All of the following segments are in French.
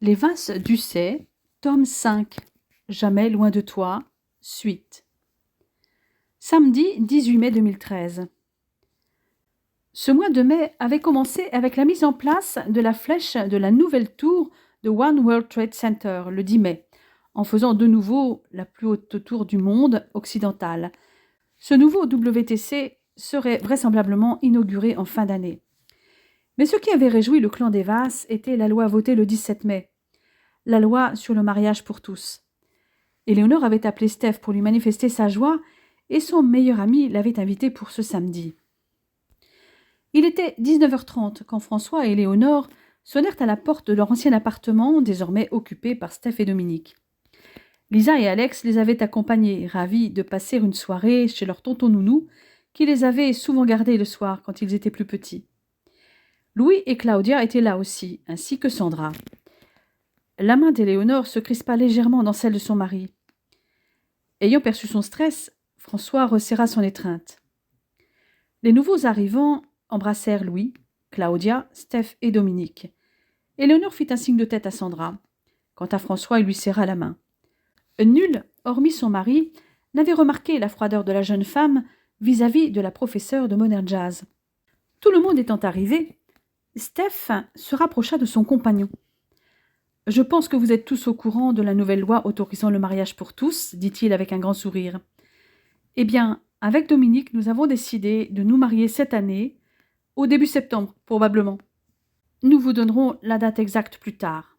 Les Vases d'Ussé, tome 5. Jamais loin de toi, suite. Samedi 18 mai 2013. Ce mois de mai avait commencé avec la mise en place de la flèche de la nouvelle tour de One World Trade Center le 10 mai, en faisant de nouveau la plus haute tour du monde occidental. Ce nouveau WTC serait vraisemblablement inauguré en fin d'année. Mais ce qui avait réjoui le clan des Vases était la loi votée le 17 mai, la loi sur le mariage pour tous. Éléonore avait appelé Steph pour lui manifester sa joie et son meilleur ami l'avait invité pour ce samedi. Il était 19h30 quand François et Éléonore sonnèrent à la porte de leur ancien appartement, désormais occupé par Steph et Dominique. Lisa et Alex les avaient accompagnés, ravis de passer une soirée chez leur tonton Nounou, qui les avait souvent gardés le soir quand ils étaient plus petits. Louis et Claudia étaient là aussi, ainsi que Sandra. La main d'Éléonore se crispa légèrement dans celle de son mari. Ayant perçu son stress, François resserra son étreinte. Les nouveaux arrivants embrassèrent Louis, Claudia, Steph et Dominique. Éléonore fit un signe de tête à Sandra. Quant à François, il lui serra la main. Nul, hormis son mari, n'avait remarqué la froideur de la jeune femme vis-à-vis de la professeure de modern jazz. Tout le monde étant arrivé, Steph se rapprocha de son compagnon. « Je pense que vous êtes tous au courant de la nouvelle loi autorisant le mariage pour tous, dit-il avec un grand sourire. Eh bien, avec Dominique, nous avons décidé de nous marier cette année, au début septembre, probablement. Nous vous donnerons la date exacte plus tard. »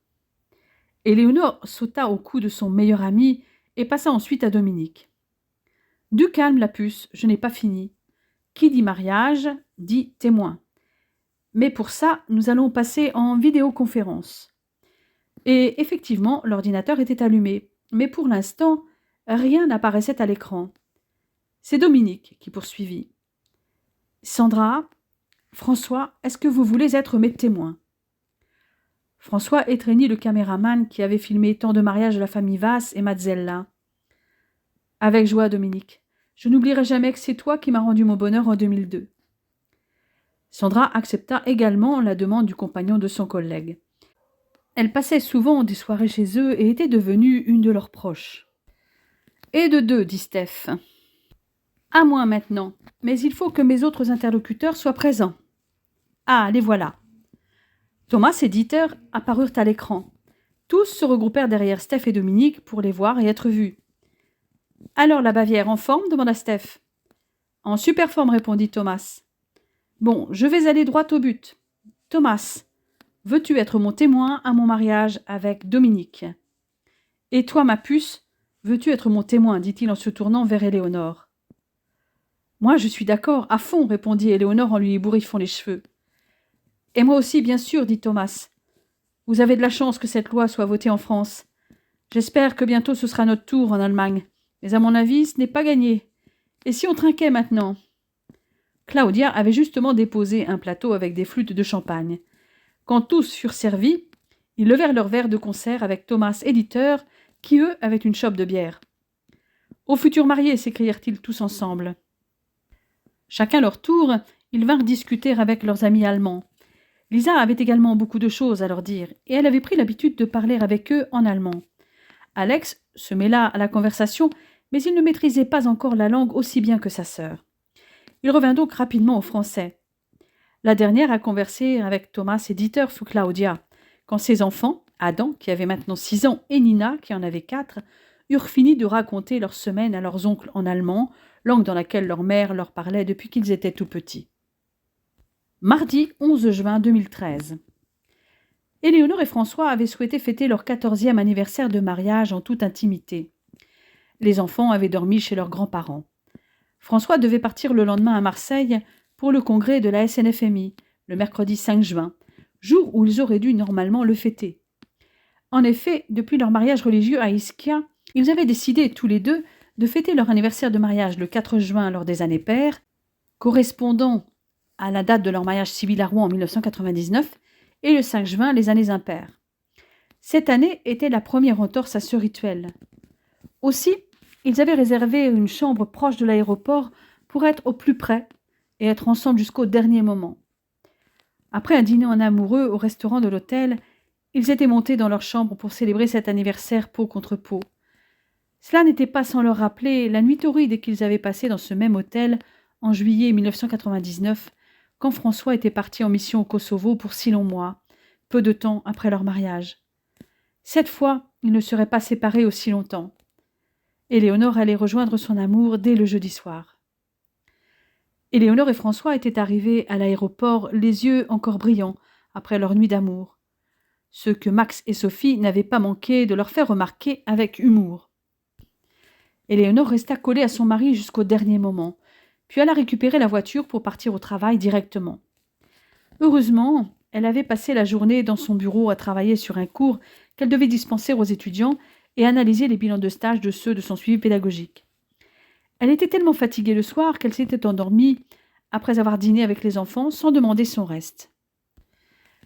Éléonore sauta au cou de son meilleur ami et passa ensuite à Dominique. « Du calme, la puce, je n'ai pas fini. Qui dit mariage, dit témoin. Mais pour ça, nous allons passer en vidéoconférence. » Et effectivement, l'ordinateur était allumé, mais pour l'instant, rien n'apparaissait à l'écran. C'est Dominique qui poursuivit. « Sandra, François, est-ce que vous voulez être mes témoins ?» François étreignit le caméraman qui avait filmé tant de mariages de la famille Vasse et Mazzella. « Avec joie, Dominique. Je n'oublierai jamais que c'est toi qui m'as rendu mon bonheur en 2002. » Sandra accepta également la demande du compagnon de son collègue. Elle passait souvent des soirées chez eux et était devenue une de leurs proches. « Et de deux, dit Steph. À moi maintenant, mais il faut que mes autres interlocuteurs soient présents. Ah, les voilà. » Thomas et Dieter apparurent à l'écran. Tous se regroupèrent derrière Steph et Dominique pour les voir et être vus. « Alors la Bavière en forme ?» demanda Steph. « En super forme » répondit Thomas. « Bon, je vais aller droit au but. Thomas, veux-tu être mon témoin à mon mariage avec Dominique ? Et toi, ma puce, veux-tu être mon témoin ? dit-il en se tournant vers Éléonore. Moi, je suis d'accord, à fond, répondit Éléonore en lui ébouriffant les cheveux. Et moi aussi, bien sûr, dit Thomas. Vous avez de la chance que cette loi soit votée en France. J'espère que bientôt ce sera notre tour en Allemagne. Mais à mon avis, ce n'est pas gagné. Et si on trinquait maintenant ? Claudia avait justement déposé un plateau avec des flûtes de champagne. Quand tous furent servis, ils levèrent leurs verres de concert avec Thomas éditeur, qui eux avaient une chope de bière. « Aux futurs mariés !» s'écrièrent-ils tous ensemble. Chacun leur tour, ils vinrent discuter avec leurs amis allemands. Lisa avait également beaucoup de choses à leur dire, et elle avait pris l'habitude de parler avec eux en allemand. Alex se mêla à la conversation, mais il ne maîtrisait pas encore la langue aussi bien que sa sœur. Il revint donc rapidement au français. La dernière a conversé avec Thomas et Dieter sous Claudia, quand ses enfants, Adam, qui avait maintenant 6 ans, et Nina, qui en avait 4, eurent fini de raconter leur semaine à leurs oncles en allemand, langue dans laquelle leur mère leur parlait depuis qu'ils étaient tout petits. Mardi 11 juin 2013. Éléonore et François avaient souhaité fêter leur 14e anniversaire de mariage en toute intimité. Les enfants avaient dormi chez leurs grands-parents. François devait partir le lendemain à Marseille pour le congrès de la SNFMI, le mercredi 5 juin, jour où ils auraient dû normalement le fêter. En effet, depuis leur mariage religieux à Ischia, ils avaient décidé tous les deux de fêter leur anniversaire de mariage le 4 juin lors des années paires, correspondant à la date de leur mariage civil à Rouen en 1999, et le 5 juin les années impaires. Cette année était la première entorse à ce rituel. Aussi, ils avaient réservé une chambre proche de l'aéroport pour être au plus près et être ensemble jusqu'au dernier moment. Après un dîner en amoureux au restaurant de l'hôtel, Ils étaient montés dans leur chambre pour célébrer cet anniversaire peau contre peau. Cela n'était pas sans leur rappeler la nuit torride qu'ils avaient passée dans ce même hôtel en juillet 1999, quand François était parti en mission au Kosovo pour 6 longs mois, peu de temps après leur mariage. Cette fois, ils ne seraient pas séparés aussi longtemps. Éléonore allait rejoindre son amour dès le jeudi soir. Éléonore et François étaient arrivés à l'aéroport les yeux encore brillants après leur nuit d'amour, ce que Max et Sophie n'avaient pas manqué de leur faire remarquer avec humour. Éléonore resta collée à son mari jusqu'au dernier moment, puis alla récupérer la voiture pour partir au travail directement. Heureusement, elle avait passé la journée dans son bureau à travailler sur un cours qu'elle devait dispenser aux étudiants et analyser les bilans de stage de ceux de son suivi pédagogique. Elle était tellement fatiguée le soir qu'elle s'était endormie après avoir dîné avec les enfants sans demander son reste.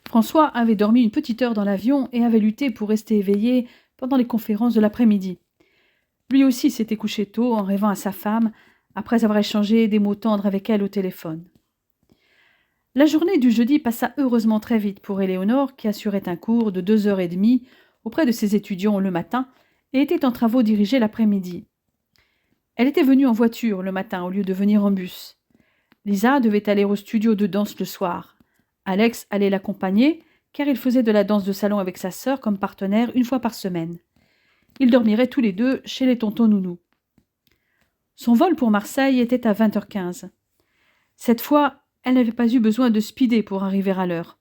François avait dormi une petite heure dans l'avion et avait lutté pour rester éveillé pendant les conférences de l'après-midi. Lui aussi s'était couché tôt en rêvant à sa femme après avoir échangé des mots tendres avec elle au téléphone. La journée du jeudi passa heureusement très vite pour Éléonore qui assurait un cours de 2h30 auprès de ses étudiants le matin et était en travaux dirigés l'après-midi. Elle était venue en voiture le matin au lieu de venir en bus. Lisa devait aller au studio de danse le soir. Alex allait l'accompagner car il faisait de la danse de salon avec sa sœur comme partenaire une fois par semaine. Ils dormiraient tous les deux chez les tontons nounous. Son vol pour Marseille était à 20h15. Cette fois, elle n'avait pas eu besoin de speeder pour arriver à l'heure.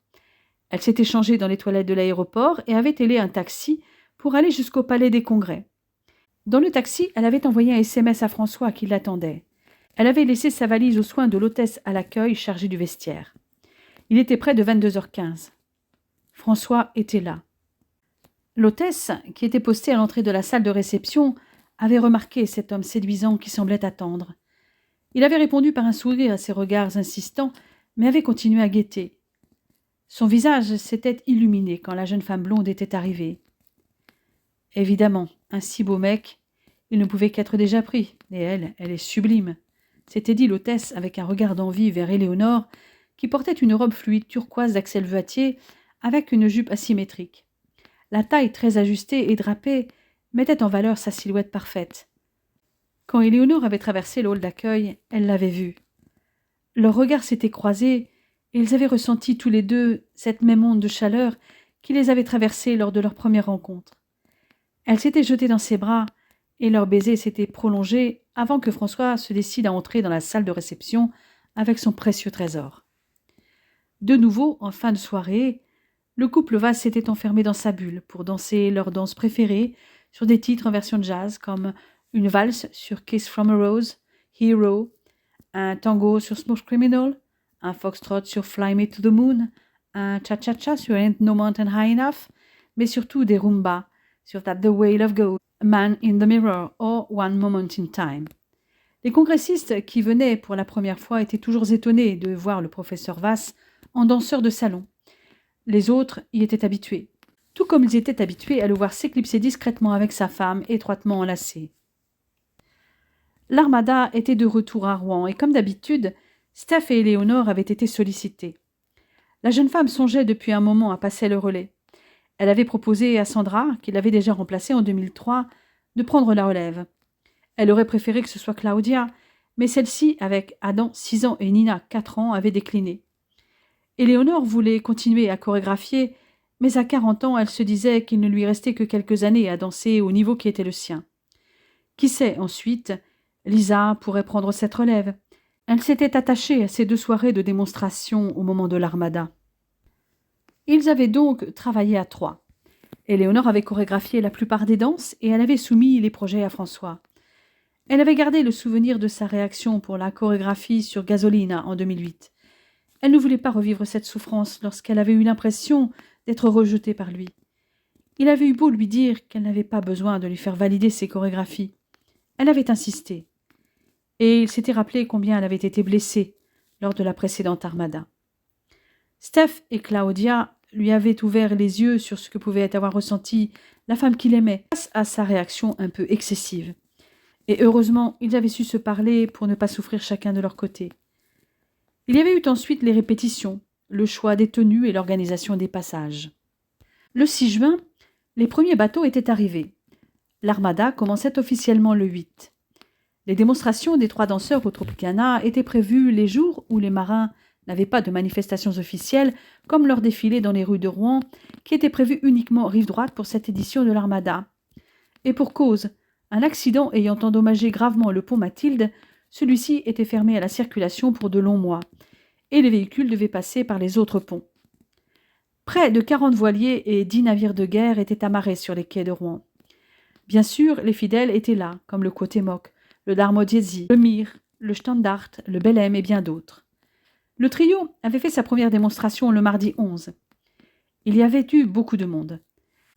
Elle s'était changée dans les toilettes de l'aéroport et avait hélé un taxi pour aller jusqu'au palais des congrès. Dans le taxi, elle avait envoyé un SMS à François qui l'attendait. Elle avait laissé sa valise aux soins de l'hôtesse à l'accueil chargée du vestiaire. Il était près de 22h15. François était là. L'hôtesse, qui était postée à l'entrée de la salle de réception, avait remarqué cet homme séduisant qui semblait attendre. Il avait répondu par un sourire à ses regards insistants, mais avait continué à guetter. Son visage s'était illuminé quand la jeune femme blonde était arrivée. Évidemment, un si beau mec, il ne pouvait qu'être déjà pris, et elle est sublime, s'était dit l'hôtesse avec un regard d'envie vers Éléonore, qui portait une robe fluide turquoise d'Axel Vuatier avec une jupe asymétrique. La taille très ajustée et drapée mettait en valeur sa silhouette parfaite. Quand Éléonore avait traversé le hall d'accueil, elle l'avait vu. Leurs regards s'étaient croisés, et ils avaient ressenti tous les deux cette même onde de chaleur qui les avait traversés lors de leur première rencontre. Elle s'était jetée dans ses bras, et leur baiser s'était prolongé avant que François se décide à entrer dans la salle de réception avec son précieux trésor. De nouveau, en fin de soirée, le couple Vasse s'était enfermé dans sa bulle pour danser leur danse préférée sur des titres en version jazz comme une valse sur Kiss from a Rose, Hero, un tango sur Smooth Criminal, un foxtrot sur Fly Me to the Moon, un cha-cha-cha sur Ain't No Mountain High Enough, mais surtout des rumbas sur That the Way Love Goes, Man in the Mirror or One Moment in Time. Les congressistes qui venaient pour la première fois étaient toujours étonnés de voir le professeur Vasse en danseur de salon. Les autres y étaient habitués, tout comme ils étaient habitués à le voir s'éclipser discrètement avec sa femme étroitement enlacée. L'Armada était de retour à Rouen et comme d'habitude, Steph et Éléonore avaient été sollicités. La jeune femme songeait depuis un moment à passer le relais. Elle avait proposé à Sandra, qui l'avait déjà remplacée en 2003, de prendre la relève. Elle aurait préféré que ce soit Claudia, mais celle-ci, avec Adam 6 ans et Nina 4 ans, avait décliné. Éléonore voulait continuer à chorégraphier, mais à 40 ans, elle se disait qu'il ne lui restait que quelques années à danser au niveau qui était le sien. Qui sait, ensuite, Lisa pourrait prendre cette relève. Elle s'était attachée à ces 2 soirées de démonstration au moment de l'Armada. Ils avaient donc travaillé à 3. Éléonore avait chorégraphié la plupart des danses et elle avait soumis les projets à François. Elle avait gardé le souvenir de sa réaction pour la chorégraphie sur Gasolina en 2008. Elle ne voulait pas revivre cette souffrance lorsqu'elle avait eu l'impression d'être rejetée par lui. Il avait eu beau lui dire qu'elle n'avait pas besoin de lui faire valider ses chorégraphies. Elle avait insisté. Et il s'était rappelé combien elle avait été blessée lors de la précédente Armada. Steph et Claudia lui avaient ouvert les yeux sur ce que pouvait avoir ressenti la femme qu'il aimait face à sa réaction un peu excessive. Et heureusement, ils avaient su se parler pour ne pas souffrir chacun de leur côté. Il y avait eu ensuite les répétitions, le choix des tenues et l'organisation des passages. Le 6 juin, les premiers bateaux étaient arrivés. L'armada commençait officiellement le 8. Les démonstrations des 3 danseurs au Tropicana étaient prévues les jours où les marins n'avaient pas de manifestations officielles, comme leur défilé dans les rues de Rouen, qui était prévu uniquement rive droite pour cette édition de l'Armada. Et pour cause, un accident ayant endommagé gravement le pont Mathilde, celui-ci était fermé à la circulation pour de longs mois, et les véhicules devaient passer par les autres ponts. Près de 40 voiliers et 10 navires de guerre étaient amarrés sur les quais de Rouen. Bien sûr, les fidèles étaient là, comme le Quotemoc, le Darmodiesi, le Mir, le Standard, le Belém et bien d'autres. Le trio avait fait sa première démonstration le mardi 11. Il y avait eu beaucoup de monde.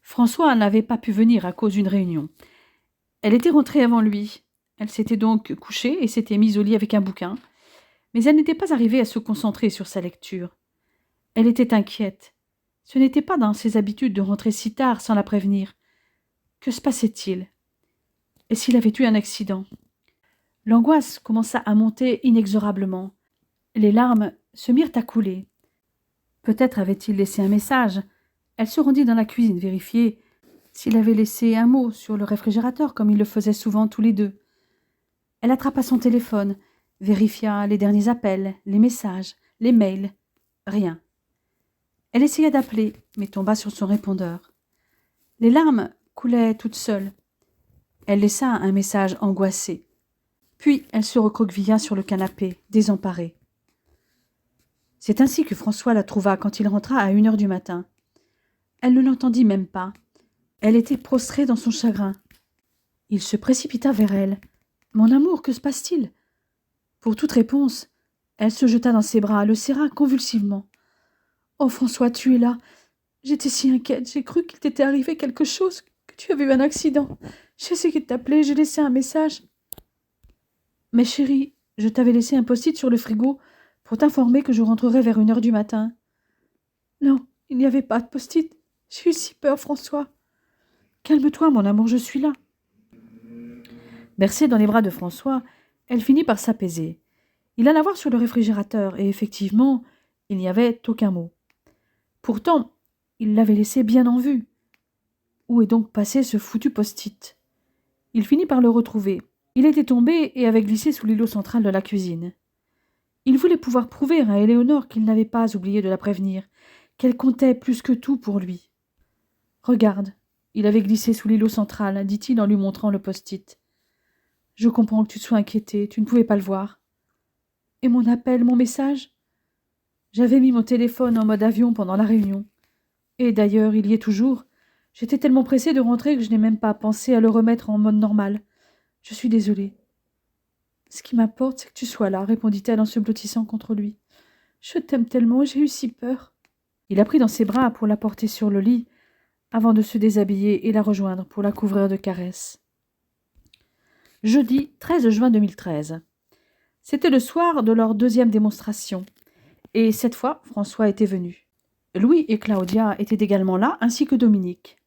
François n'avait pas pu venir à cause d'une réunion. Elle était rentrée avant lui. Elle s'était donc couchée et s'était mise au lit avec un bouquin, mais elle n'était pas arrivée à se concentrer sur sa lecture. Elle était inquiète. Ce n'était pas dans ses habitudes de rentrer si tard sans la prévenir. Que se passait-il? Et s'il avait eu un accident? L'angoisse commença à monter inexorablement. Les larmes se mirent à couler. Peut-être avait-il laissé un message. Elle se rendit dans la cuisine vérifier s'il avait laissé un mot sur le réfrigérateur comme ils le faisaient souvent tous les deux. Elle attrapa son téléphone, vérifia les derniers appels, les messages, les mails. Rien. Elle essaya d'appeler, mais tomba sur son répondeur. Les larmes coulaient toutes seules. Elle laissa un message angoissé. Puis elle se recroquevilla sur le canapé, désemparée. C'est ainsi que François la trouva quand il rentra à 1 heure du matin. Elle ne l'entendit même pas. Elle était prostrée dans son chagrin. Il se précipita vers elle. « Mon amour, que se passe-t-il » Pour toute réponse, elle se jeta dans ses bras, le serra convulsivement. « Oh, François, tu es là. J'étais si inquiète, j'ai cru qu'il t'était arrivé quelque chose, que tu avais eu un accident. J'ai essayé de t'appeler, j'ai laissé un message. » « Mais chérie, je t'avais laissé un post-it sur le frigo pour t'informer que je rentrerai vers 1 heure du matin. »« Non, il n'y avait pas de post-it. J'ai eu si peur, François. »« Calme-toi, mon amour, je suis là. » Bercée dans les bras de François, elle finit par s'apaiser. Il alla voir sur le réfrigérateur, et effectivement, il n'y avait aucun mot. Pourtant, il l'avait laissé bien en vue. Où est donc passé ce foutu post-it? Il finit par le retrouver. Il était tombé et avait glissé sous l'îlot central de la cuisine. Il voulait pouvoir prouver à Éléonore qu'il n'avait pas oublié de la prévenir, qu'elle comptait plus que tout pour lui. « Regarde, il avait glissé sous l'îlot central, dit-il en lui montrant le post-it. Je comprends que tu te sois inquiétée, tu ne pouvais pas le voir. Et mon appel, mon message? J'avais mis mon téléphone en mode avion pendant la réunion. Et d'ailleurs, il y est toujours. J'étais tellement pressée de rentrer que je n'ai même pas pensé à le remettre en mode normal. Je suis désolée. »« Ce qui m'importe, c'est que tu sois là, répondit-elle en se blottissant contre lui. Je t'aime tellement, j'ai eu si peur. » Il la prit dans ses bras pour la porter sur le lit, avant de se déshabiller et la rejoindre pour la couvrir de caresses. Jeudi 13 juin 2013. C'était le soir de leur 2e démonstration, et cette fois, François était venu. Louis et Claudia étaient également là, ainsi que Dominique.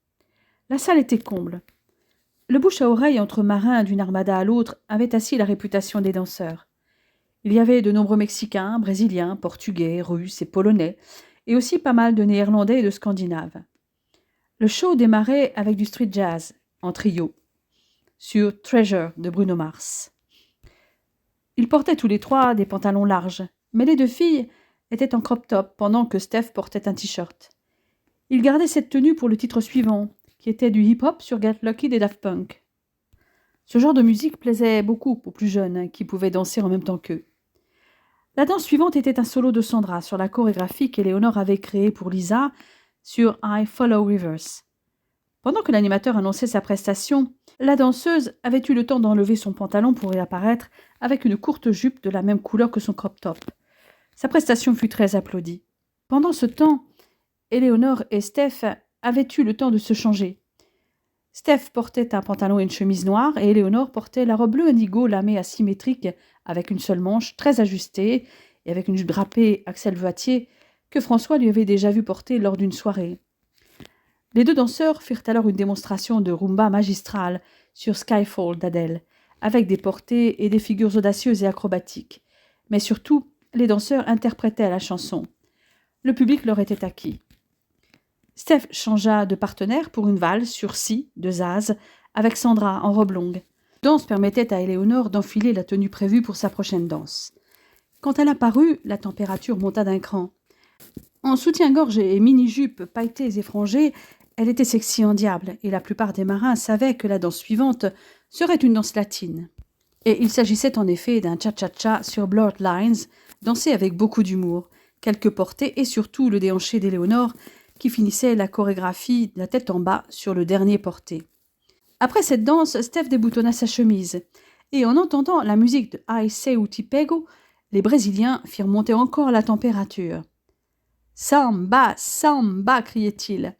La salle était comble. Le bouche à oreille entre marins d'une armada à l'autre avait assis la réputation des danseurs. Il y avait de nombreux Mexicains, Brésiliens, Portugais, Russes et Polonais, et aussi pas mal de Néerlandais et de Scandinaves. Le show démarrait avec du street jazz, en trio, sur Treasure de Bruno Mars. Ils portaient tous les 3 des pantalons larges, mais les 2 filles étaient en crop top pendant que Steph portait un t-shirt. Ils gardaient cette tenue pour le titre suivant, qui était du hip-hop sur Get Lucky des Daft Punk. Ce genre de musique plaisait beaucoup aux plus jeunes, qui pouvaient danser en même temps qu'eux. La danse suivante était un solo de Sandra sur la chorégraphie qu'Éléonore avait créée pour Lisa sur I Follow Rivers. Pendant que l'animateur annonçait sa prestation, la danseuse avait eu le temps d'enlever son pantalon pour y apparaître avec une courte jupe de la même couleur que son crop top. Sa prestation fut très applaudie. Pendant ce temps, Éléonore et Steph avaient eu le temps de se changer. Steph portait un pantalon et une chemise noire et Éléonore portait la robe bleu indigo lamée asymétrique avec une seule manche très ajustée et avec une jupe drapée Axel Voitier que François lui avait déjà vu porter lors d'une soirée. Les 2 danseurs firent alors une démonstration de rumba magistrale sur Skyfall d'Adèle, avec des portées et des figures audacieuses et acrobatiques. Mais surtout, les danseurs interprétaient la chanson. Le public leur était acquis. Steph changea de partenaire pour une valse sur Si de Zaz avec Sandra en robe longue. La danse permettait à Éléonore d'enfiler la tenue prévue pour sa prochaine danse. Quand elle apparut, la température monta d'un cran. En soutien-gorge et mini-jupe pailletées et frangées, elle était sexy en diable, et la plupart des marins savaient que la danse suivante serait une danse latine. Et il s'agissait en effet d'un cha-cha-cha sur Blurred Lines, dansé avec beaucoup d'humour, quelques portées et surtout le déhanché d'Éléonore, qui finissait la chorégraphie de la tête en bas sur le dernier porté. Après cette danse, Steph déboutonna sa chemise, et en entendant la musique de I Say Uti Pego, les Brésiliens firent monter encore la température. « Samba, samba » criait-il.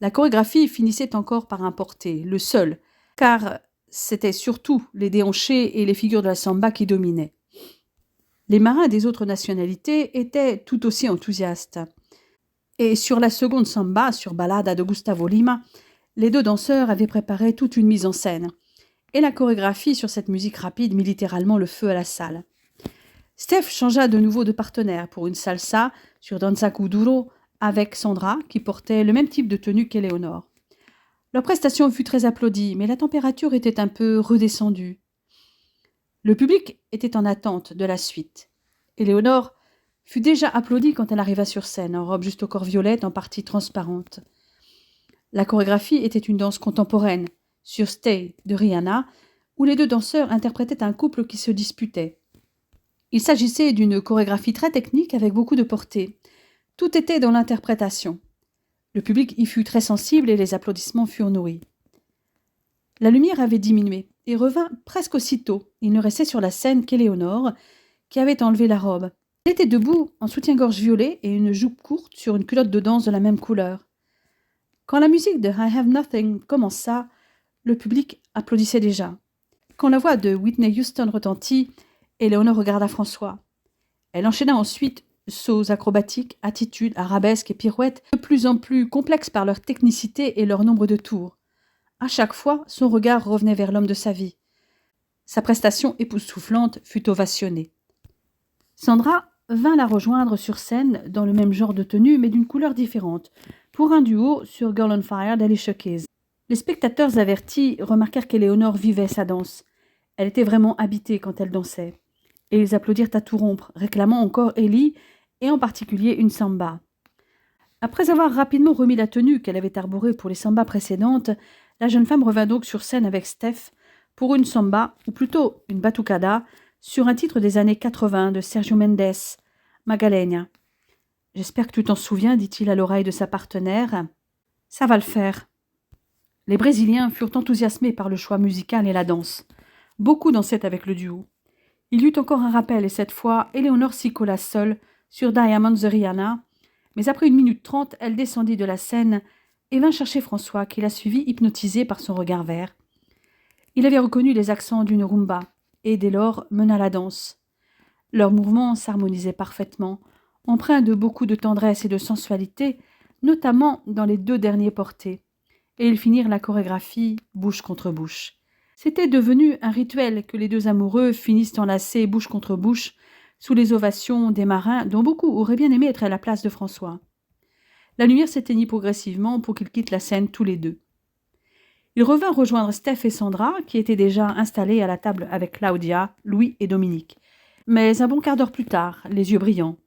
La chorégraphie finissait encore par un porté, le seul, car c'était surtout les déhanchés et les figures de la samba qui dominaient. Les marins des autres nationalités étaient tout aussi enthousiastes. Et sur la seconde samba, sur Ballada de Gustavo Lima, les deux danseurs avaient préparé toute une mise en scène, et la chorégraphie sur cette musique rapide mit littéralement le feu à la salle. Steph changea de nouveau de partenaire pour une salsa sur Danza Kuduro avec Sandra, qui portait le même type de tenue qu'Éléonore. Leur prestation fut très applaudie, mais la température était un peu redescendue. Le public était en attente de la suite. Éléonore fut déjà applaudie quand elle arriva sur scène, en robe juste au corps violette, en partie transparente. La chorégraphie était une danse contemporaine, sur Stay de Rihanna, où les deux danseurs interprétaient un couple qui se disputait. Il s'agissait d'une chorégraphie très technique avec beaucoup de portée. Tout était dans l'interprétation. Le public y fut très sensible et les applaudissements furent nourris. La lumière avait diminué et revint presque aussitôt. Il ne restait sur la scène qu'Éléonore, qui avait enlevé la robe. Elle était debout, en soutien-gorge violet et une jupe courte sur une culotte de danse de la même couleur. Quand la musique de I Have Nothing commença, le public applaudissait déjà. Quand la voix de Whitney Houston retentit, Éléonore regarda François. Elle enchaîna ensuite sauts acrobatiques, attitudes, arabesques et pirouettes, de plus en plus complexes par leur technicité et leur nombre de tours. À chaque fois, son regard revenait vers l'homme de sa vie. Sa prestation époustouflante fut ovationnée. Sandra vint la rejoindre sur scène dans le même genre de tenue, mais d'une couleur différente, pour un duo sur Girl on Fire d'Alicia Keys. Les spectateurs avertis remarquèrent qu'Éléonore vivait sa danse. Elle était vraiment habitée quand elle dansait. Et ils applaudirent à tout rompre, réclamant encore Ellie, et en particulier une samba. Après avoir rapidement remis la tenue qu'elle avait arborée pour les sambas précédentes, la jeune femme revint donc sur scène avec Steph pour une samba, ou plutôt une batucada, sur un titre des années 80 de Sergio Mendes, Magaleña. « J'espère que tu t'en souviens, dit-il à l'oreille de sa partenaire. « Ça va le faire. » Les Brésiliens furent enthousiasmés par le choix musical et la danse. Beaucoup dansaient avec le duo. Il y eut encore un rappel et cette fois, Éléonore s'y colla seule sur Diamonds de Rihanna, mais après 1 minute 30, elle descendit de la scène et vint chercher François, qui la suivit hypnotisé par son regard vert. Il avait reconnu les accents d'une rumba et dès lors mena la danse. Leurs mouvements s'harmonisaient parfaitement, empreints de beaucoup de tendresse et de sensualité, notamment dans les 2 derniers portés, et ils finirent la chorégraphie bouche contre bouche. C'était devenu un rituel que les 2 amoureux finissent enlacés bouche contre bouche sous les ovations des marins dont beaucoup auraient bien aimé être à la place de François. La lumière s'éteignit progressivement pour qu'ils quittent la scène tous les 2. Ils revinrent rejoindre Steph et Sandra, qui étaient déjà installés à la table avec Claudia, Louis et Dominique. Mais un bon quart d'heure plus tard, les yeux brillants.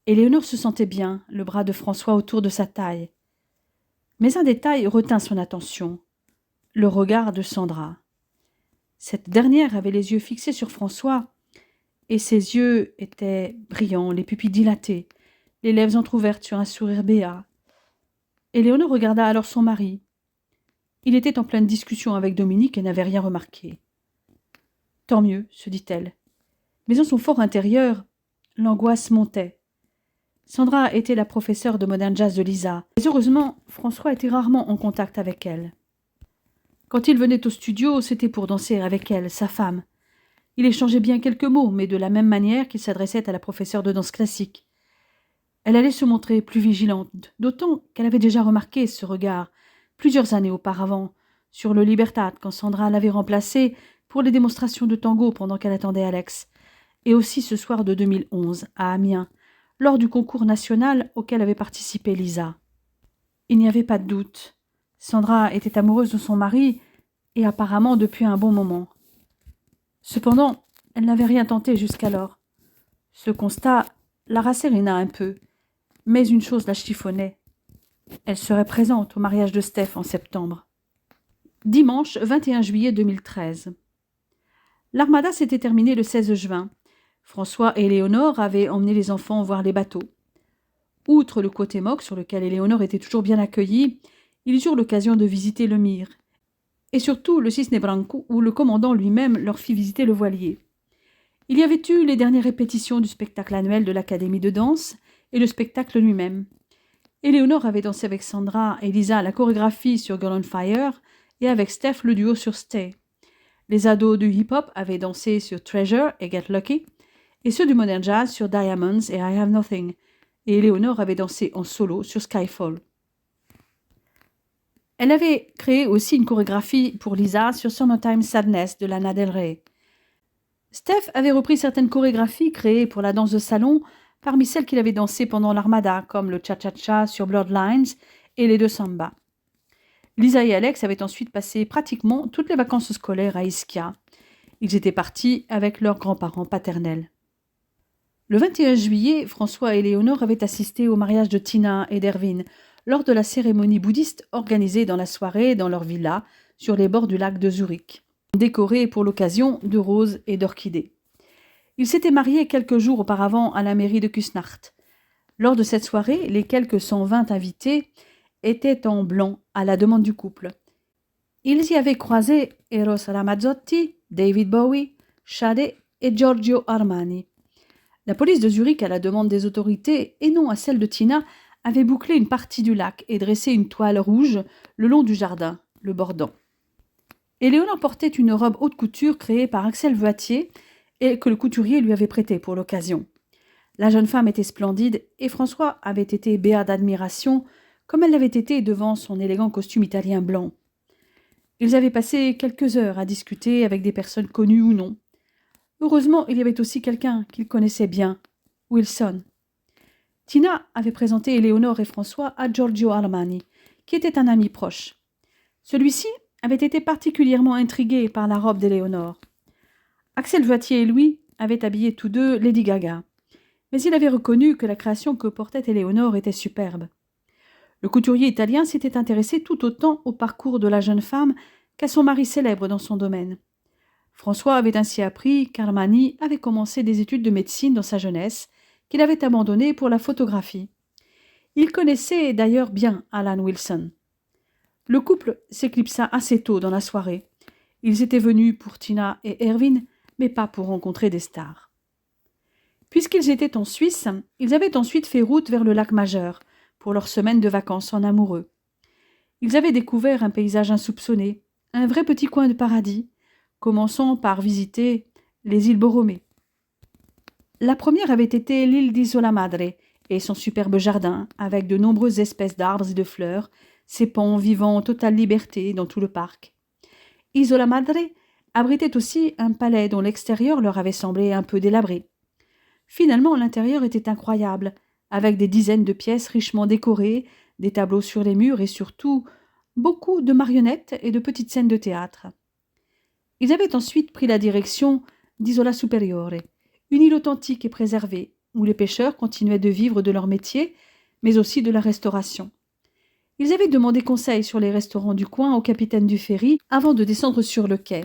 Éléonore se sentait bien, le bras de François autour de sa taille. Mais un détail retint son attention, le regard de Sandra. Cette dernière avait les yeux fixés sur François, et ses yeux étaient brillants, les pupilles dilatées, les lèvres entr'ouvertes sur un sourire béat. Éléonore regarda alors son mari. Il était en pleine discussion avec Dominique et n'avait rien remarqué. « Tant mieux, se dit-elle. » Mais en son fort intérieur, l'angoisse montait. Sandra était la professeure de modern jazz de Lisa, mais heureusement, François était rarement en contact avec elle. Quand il venait au studio, c'était pour danser avec elle, sa femme. Il échangeait bien quelques mots, mais de la même manière qu'il s'adressait à la professeure de danse classique. Elle allait se montrer plus vigilante, d'autant qu'elle avait déjà remarqué ce regard, plusieurs années auparavant, sur le Libertad, quand Sandra l'avait remplacé pour les démonstrations de tango pendant qu'elle attendait Alex, et aussi ce soir de 2011, à Amiens, lors du concours national auquel avait participé Lisa. Il n'y avait pas de doute. Sandra était amoureuse de son mari, et apparemment depuis un bon moment. Cependant, elle n'avait rien tenté jusqu'alors. Ce constat la rasséréna un peu, mais une chose la chiffonnait. Elle serait présente au mariage de Steph en septembre. Dimanche 21 juillet 2013. L'armada s'était terminée le 16 juin. François et Éléonore avaient emmené les enfants voir les bateaux. Outre le côté moque sur lequel Éléonore était toujours bien accueillie, ils eurent l'occasion de visiter le Mire, et surtout le Cisne Branco où le commandant lui-même leur fit visiter le voilier. Il y avait eu les dernières répétitions du spectacle annuel de l'Académie de danse et le spectacle lui-même. Éléonore avait dansé avec Sandra et Lisa la chorégraphie sur Girl on Fire et avec Steph le duo sur Stay. Les ados du hip-hop avaient dansé sur Treasure et Get Lucky, et ceux du modern jazz sur Diamonds et I Have Nothing, et Éléonore avait dansé en solo sur Skyfall. Elle avait créé aussi une chorégraphie pour Lisa sur Summertime Sadness de Lana Del Rey. Steph avait repris certaines chorégraphies créées pour la danse de salon parmi celles qu'il avait dansées pendant l'Armada, comme le cha-cha-cha sur Bloodlines et les deux samba. Lisa et Alex avaient ensuite passé pratiquement toutes les vacances scolaires à Ischia. Ils étaient partis avec leurs grands-parents paternels. Le 21 juillet, François et Éléonore avaient assisté au mariage de Tina et d'Erwin lors de la cérémonie bouddhiste organisée dans la soirée dans leur villa sur les bords du lac de Zurich, décorée pour l'occasion de roses et d'orchidées. Ils s'étaient mariés quelques jours auparavant à la mairie de Küsnacht. Lors de cette soirée, les quelques 120 invités étaient en blanc à la demande du couple. Ils y avaient croisé Eros Ramazzotti, David Bowie, Sade et Giorgio Armani. La police de Zurich, à la demande des autorités et non à celle de Tina, avait bouclé une partie du lac et dressé une toile rouge le long du jardin, le bordant. Éléonore portait une robe haute couture créée par Axel Voitier et que le couturier lui avait prêtée pour l'occasion. La jeune femme était splendide et François avait été béat d'admiration comme elle l'avait été devant son élégant costume italien blanc. Ils avaient passé quelques heures à discuter avec des personnes connues ou non. Heureusement, il y avait aussi quelqu'un qu'ils connaissaient bien, Wilson. Tina avait présenté Éléonore et François à Giorgio Armani, qui était un ami proche. Celui-ci avait été particulièrement intrigué par la robe d'Éléonore. Axel Voitier et Louis avaient habillé tous deux Lady Gaga, mais il avait reconnu que la création que portait Éléonore était superbe. Le couturier italien s'était intéressé tout autant au parcours de la jeune femme qu'à son mari célèbre dans son domaine. François avait ainsi appris qu'Armani avait commencé des études de médecine dans sa jeunesse, qu'il avait abandonnées pour la photographie. Il connaissait d'ailleurs bien Alan Wilson. Le couple s'éclipsa assez tôt dans la soirée. Ils étaient venus pour Tina et Erwin, mais pas pour rencontrer des stars. Puisqu'ils étaient en Suisse, ils avaient ensuite fait route vers le lac Majeur, pour leur semaine de vacances en amoureux. Ils avaient découvert un paysage insoupçonné, un vrai petit coin de paradis, commençant par visiter les îles Borromée. La première avait été l'île d'Isola Madre et son superbe jardin, avec de nombreuses espèces d'arbres et de fleurs, ses pans vivant en totale liberté dans tout le parc. Isola Madre abritait aussi un palais dont l'extérieur leur avait semblé un peu délabré. Finalement, l'intérieur était incroyable, avec des dizaines de pièces richement décorées, des tableaux sur les murs et surtout beaucoup de marionnettes et de petites scènes de théâtre. Ils avaient ensuite pris la direction d'Isola Superiore, une île authentique et préservée, où les pêcheurs continuaient de vivre de leur métier, mais aussi de la restauration. Ils avaient demandé conseil sur les restaurants du coin au capitaine du ferry avant de descendre sur le quai,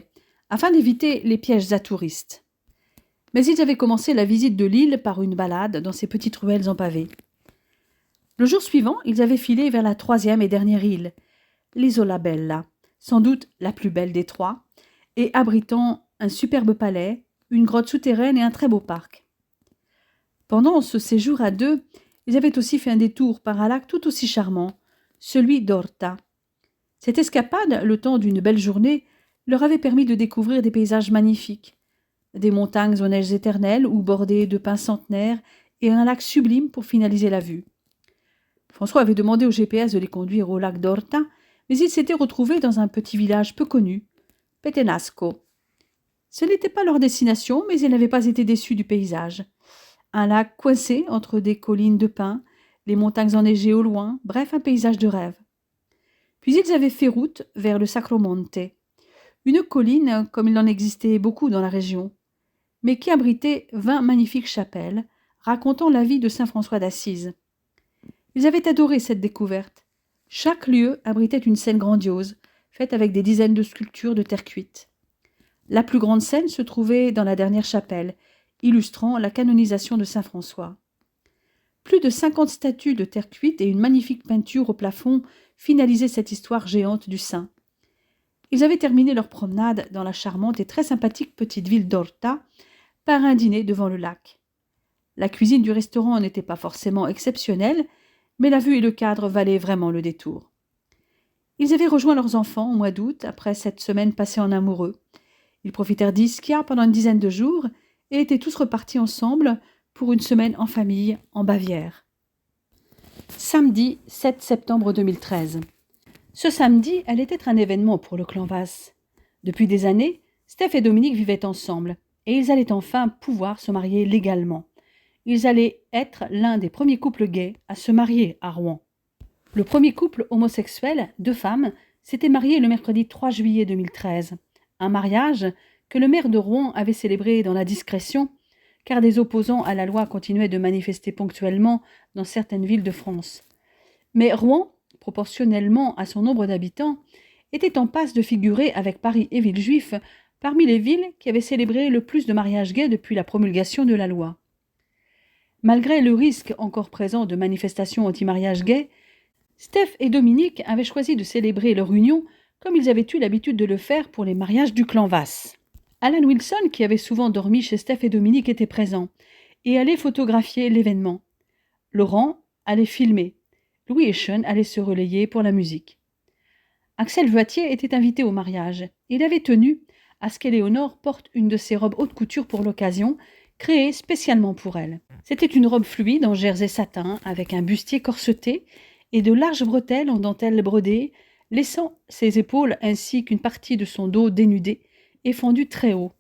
afin d'éviter les pièges à touristes. Mais ils avaient commencé la visite de l'île par une balade dans ces petites ruelles en pavé. Le jour suivant, ils avaient filé vers la troisième et dernière île, l'Isola Bella, sans doute la plus belle des trois, et abritant un superbe palais, une grotte souterraine et un très beau parc. Pendant ce séjour à deux, ils avaient aussi fait un détour par un lac tout aussi charmant, celui d'Orta. Cette escapade, le temps d'une belle journée, leur avait permis de découvrir des paysages magnifiques, des montagnes aux neiges éternelles ou bordées de pins centenaires et un lac sublime pour finaliser la vue. François avait demandé au GPS de les conduire au lac d'Orta, mais ils s'étaient retrouvés dans un petit village peu connu, Petenasco. Ce n'était pas leur destination, mais ils n'avaient pas été déçus du paysage. Un lac coincé entre des collines de pins, les montagnes enneigées au loin, bref, un paysage de rêve. Puis ils avaient fait route vers le Sacromonte, une colline comme il en existait beaucoup dans la région, mais qui abritait 20 magnifiques chapelles, racontant la vie de saint François d'Assise. Ils avaient adoré cette découverte. Chaque lieu abritait une scène grandiose, faite avec des dizaines de sculptures de terre cuite. La plus grande scène se trouvait dans la dernière chapelle, illustrant la canonisation de saint François. Plus de 50 statues de terre cuite et une magnifique peinture au plafond finalisaient cette histoire géante du saint. Ils avaient terminé leur promenade dans la charmante et très sympathique petite ville d'Horta par un dîner devant le lac. La cuisine du restaurant n'était pas forcément exceptionnelle, mais la vue et le cadre valaient vraiment le détour. Ils avaient rejoint leurs enfants au mois d'août, après cette semaine passée en amoureux. Ils profitèrent d'Ischia pendant une dizaine de jours et étaient tous repartis ensemble pour une semaine en famille en Bavière. Samedi 7 septembre 2013. Ce samedi allait être un événement pour le clan Vass. Depuis des années, Steph et Dominique vivaient ensemble et ils allaient enfin pouvoir se marier légalement. Ils allaient être l'un des premiers couples gays à se marier à Rouen. Le premier couple homosexuel, 2 femmes, s'était marié le mercredi 3 juillet 2013. Un mariage que le maire de Rouen avait célébré dans la discrétion, car des opposants à la loi continuaient de manifester ponctuellement dans certaines villes de France. Mais Rouen, proportionnellement à son nombre d'habitants, était en passe de figurer avec Paris et Villejuif parmi les villes qui avaient célébré le plus de mariages gays depuis la promulgation de la loi. Malgré le risque encore présent de manifestations anti-mariage gay, Steph et Dominique avaient choisi de célébrer leur union comme ils avaient eu l'habitude de le faire pour les mariages du clan Vass. Alan Wilson, qui avait souvent dormi chez Steph et Dominique, était présent et allait photographier l'événement. Laurent allait filmer. Louis et Sean allaient se relayer pour la musique. Axel Voitier était invité au mariage. Il avait tenu à ce qu'Éléonore porte une de ses robes haute couture pour l'occasion, créée spécialement pour elle. C'était une robe fluide en jersey satin avec un bustier corseté et de larges bretelles en dentelle brodée, laissant ses épaules ainsi qu'une partie de son dos dénudée et fendue très haut,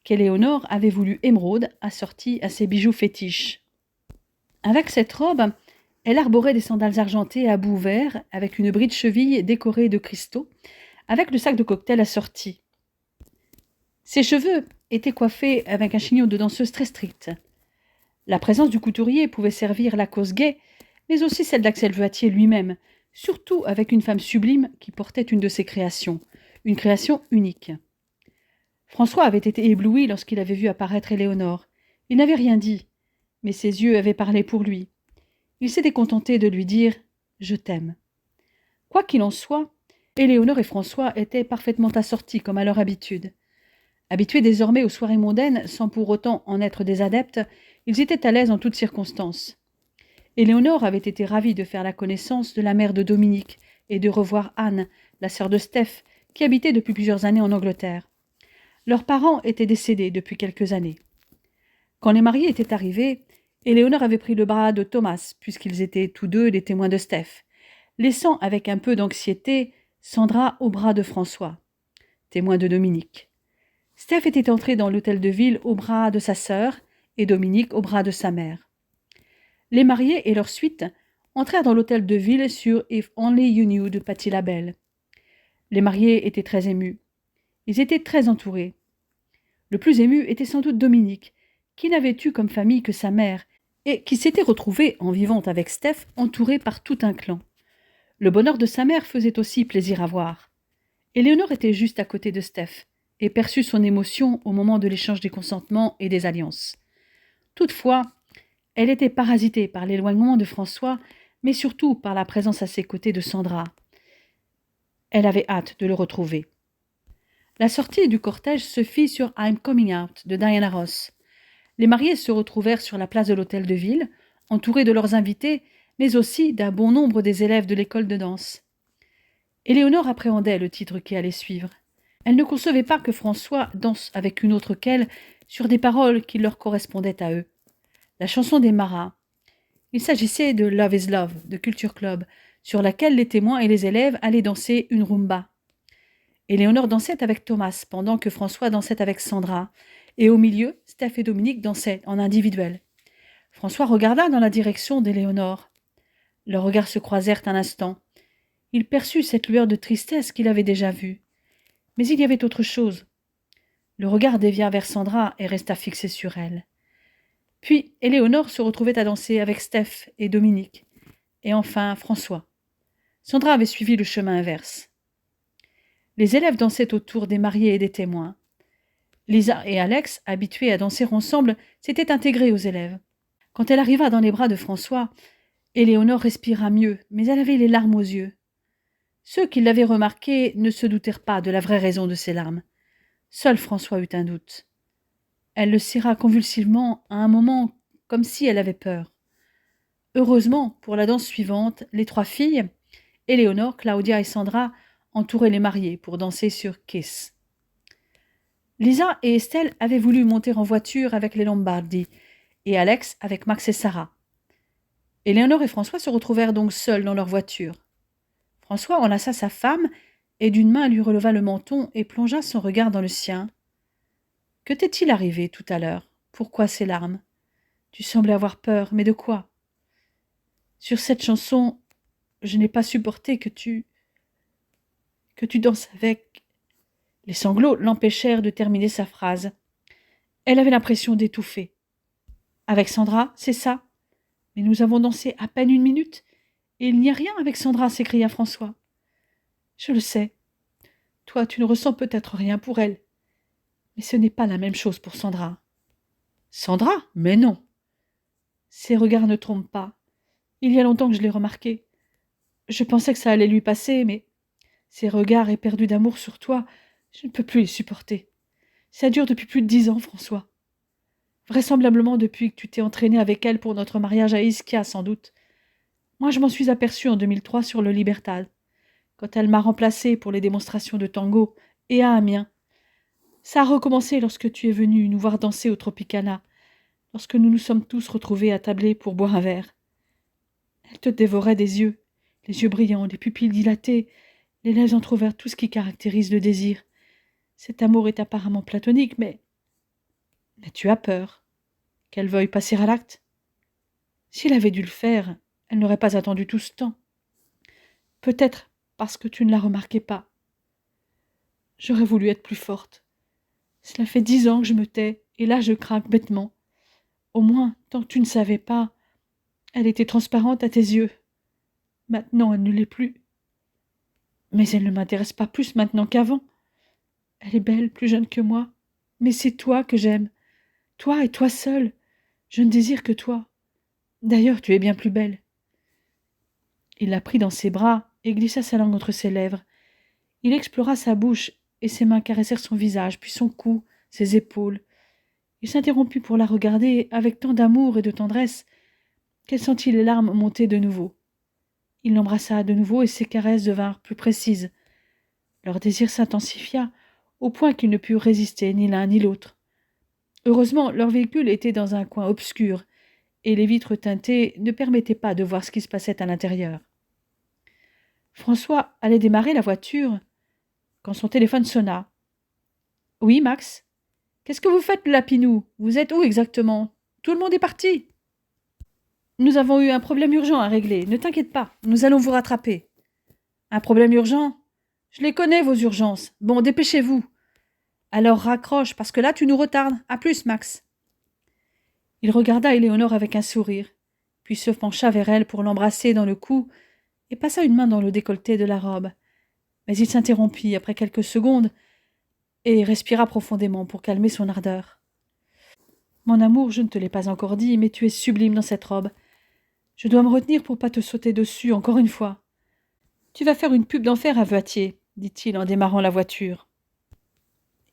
qu'Éléonore avait voulu émeraude assortie à ses bijoux fétiches. Avec cette robe, elle arborait des sandales argentées à bout vert avec une bride cheville décorée de cristaux, avec le sac de cocktail assorti. Ses cheveux étaient coiffés avec un chignon de danseuse très strict. La présence du couturier pouvait servir la cause gay, mais aussi celle d'Axel Voitier lui-même, surtout avec une femme sublime qui portait une de ses créations, une création unique. François avait été ébloui lorsqu'il avait vu apparaître Éléonore. Il n'avait rien dit, mais ses yeux avaient parlé pour lui. Il s'était contenté de lui dire « Je t'aime ». Quoi qu'il en soit, Éléonore et François étaient parfaitement assortis comme à leur habitude. Habitués désormais aux soirées mondaines sans pour autant en être des adeptes, ils étaient à l'aise en toutes circonstances. Éléonore avait été ravie de faire la connaissance de la mère de Dominique et de revoir Anne, la sœur de Steph, qui habitait depuis plusieurs années en Angleterre. Leurs parents étaient décédés depuis quelques années. Quand les mariés étaient arrivés, Éléonore avait pris le bras de Thomas, puisqu'ils étaient tous deux les témoins de Steph, laissant avec un peu d'anxiété Sandra au bras de François, témoin de Dominique. Steph était entrée dans l'hôtel de ville au bras de sa sœur et Dominique au bras de sa mère. Les mariés et leur suite entrèrent dans l'hôtel de ville sur If Only You Knew de Patti LaBelle. Les mariés étaient très émus. Ils étaient très entourés. Le plus ému était sans doute Dominique, qui n'avait eu comme famille que sa mère et qui s'était retrouvée, en vivant avec Steph, entourée par tout un clan. Le bonheur de sa mère faisait aussi plaisir à voir. Éléonore était juste à côté de Steph et perçut son émotion au moment de l'échange des consentements et des alliances. Toutefois, elle était parasitée par l'éloignement de François, mais surtout par la présence à ses côtés de Sandra. Elle avait hâte de le retrouver. La sortie du cortège se fit sur I'm Coming Out de Diana Ross. Les mariés se retrouvèrent sur la place de l'hôtel de ville, entourés de leurs invités, mais aussi d'un bon nombre des élèves de l'école de danse. Éléonore appréhendait le titre qui allait suivre. Elle ne concevait pas que François danse avec une autre qu'elle sur des paroles qui leur correspondaient à eux. La chanson des Maras. Il s'agissait de Love is Love de Culture Club, sur laquelle les témoins et les élèves allaient danser une rumba. Éléonore dansait avec Thomas, pendant que François dansait avec Sandra, et au milieu, Steph et Dominique dansaient en individuel. François regarda dans la direction d'Éléonore. Leurs regards se croisèrent un instant. Il perçut cette lueur de tristesse qu'il avait déjà vue. Mais il y avait autre chose. Le regard dévia vers Sandra et resta fixé sur elle. Puis Éléonore se retrouvait à danser avec Steph et Dominique, et enfin François. Sandra avait suivi le chemin inverse. Les élèves dansaient autour des mariés et des témoins. Lisa et Alex, habitués à danser ensemble, s'étaient intégrés aux élèves. Quand elle arriva dans les bras de François, Éléonore respira mieux, mais elle avait les larmes aux yeux. Ceux qui l'avaient remarqué ne se doutèrent pas de la vraie raison de ses larmes. Seul François eut un doute. Elle le serra convulsivement à un moment comme si elle avait peur. Heureusement, pour la danse suivante, les trois filles, Éléonore, Claudia et Sandra, entouraient les mariés pour danser sur Kiss. Lisa et Estelle avaient voulu monter en voiture avec les Lombardi, et Alex avec Max et Sarah. Éléonore et François se retrouvèrent donc seuls dans leur voiture. François enlaça sa femme et d'une main lui releva le menton et plongea son regard dans le sien. « Que t'est-il arrivé tout à l'heure? Pourquoi ces larmes? Tu semblais avoir peur, mais de quoi? Sur cette chanson, je n'ai pas supporté que tu danses avec... » Les sanglots l'empêchèrent de terminer sa phrase. Elle avait l'impression d'étouffer. « Avec Sandra, c'est ça? Mais nous avons dansé à peine 1 minute, et il n'y a rien avec Sandra, s'écria François. Je le sais. Toi, tu ne ressens peut-être rien pour elle. Mais ce n'est pas la même chose pour Sandra. Sandra? Mais non. Ses regards ne trompent pas. Il y a longtemps que je l'ai remarqué. Je pensais que ça allait lui passer, mais ses regards éperdus d'amour sur toi, je ne peux plus les supporter. Ça dure depuis plus de 10 ans, François. Vraisemblablement depuis que tu t'es entraîné avec elle pour notre mariage à Ischia, sans doute. Moi, je m'en suis aperçue en 2003 sur le Libertad, quand elle m'a remplacée pour les démonstrations de tango, et à Amiens. Ça a recommencé lorsque tu es venu nous voir danser au Tropicana, lorsque nous nous sommes tous retrouvés attablés pour boire un verre. Elle te dévorait des yeux, les yeux brillants, les pupilles dilatées, les lèvres entr'ouvertes, tout ce qui caractérise le désir. Cet amour est apparemment platonique, mais tu as peur qu'elle veuille passer à l'acte. S'il avait dû le faire, elle n'aurait pas attendu tout ce temps. Peut-être parce que tu ne la remarquais pas. J'aurais voulu être plus forte. Cela fait 10 ans que je me tais, et là je craque bêtement. Au moins, tant que tu ne savais pas, elle était transparente à tes yeux. Maintenant, elle ne l'est plus. Mais elle ne m'intéresse pas plus maintenant qu'avant. Elle est belle, plus jeune que moi. Mais c'est toi que j'aime. Toi et toi seul. Je ne désire que toi. D'ailleurs, tu es bien plus belle. Il la prit dans ses bras et glissa sa langue entre ses lèvres. Il explora sa bouche et ses mains caressèrent son visage, puis son cou, ses épaules. Il s'interrompit pour la regarder avec tant d'amour et de tendresse qu'elle sentit les larmes monter de nouveau. Il l'embrassa de nouveau et ses caresses devinrent plus précises. Leur désir s'intensifia au point qu'ils ne purent résister ni l'un ni l'autre. Heureusement, leur véhicule était dans un coin obscur et les vitres teintées ne permettaient pas de voir ce qui se passait à l'intérieur. François allait démarrer la voiture quand son téléphone sonna. « Oui, Max? Qu'est-ce que vous faites, Lapinou? Vous êtes où exactement? Tout le monde est parti. » « Nous avons eu un problème urgent à régler. Ne t'inquiète pas, nous allons vous rattraper. »« Un problème urgent? Je les connais, vos urgences. Bon, dépêchez-vous. Alors raccroche, parce que là, tu nous retardes. À plus, Max. » Il regarda Éléonore avec un sourire, puis se pencha vers elle pour l'embrasser dans le cou et passa une main dans le décolleté de la robe. Mais il s'interrompit après quelques secondes et respira profondément pour calmer son ardeur. « Mon amour, je ne te l'ai pas encore dit, mais tu es sublime dans cette robe. Je dois me retenir pour pas te sauter dessus encore une fois. Tu vas faire une pub d'enfer à Voitier, dit-il en démarrant la voiture.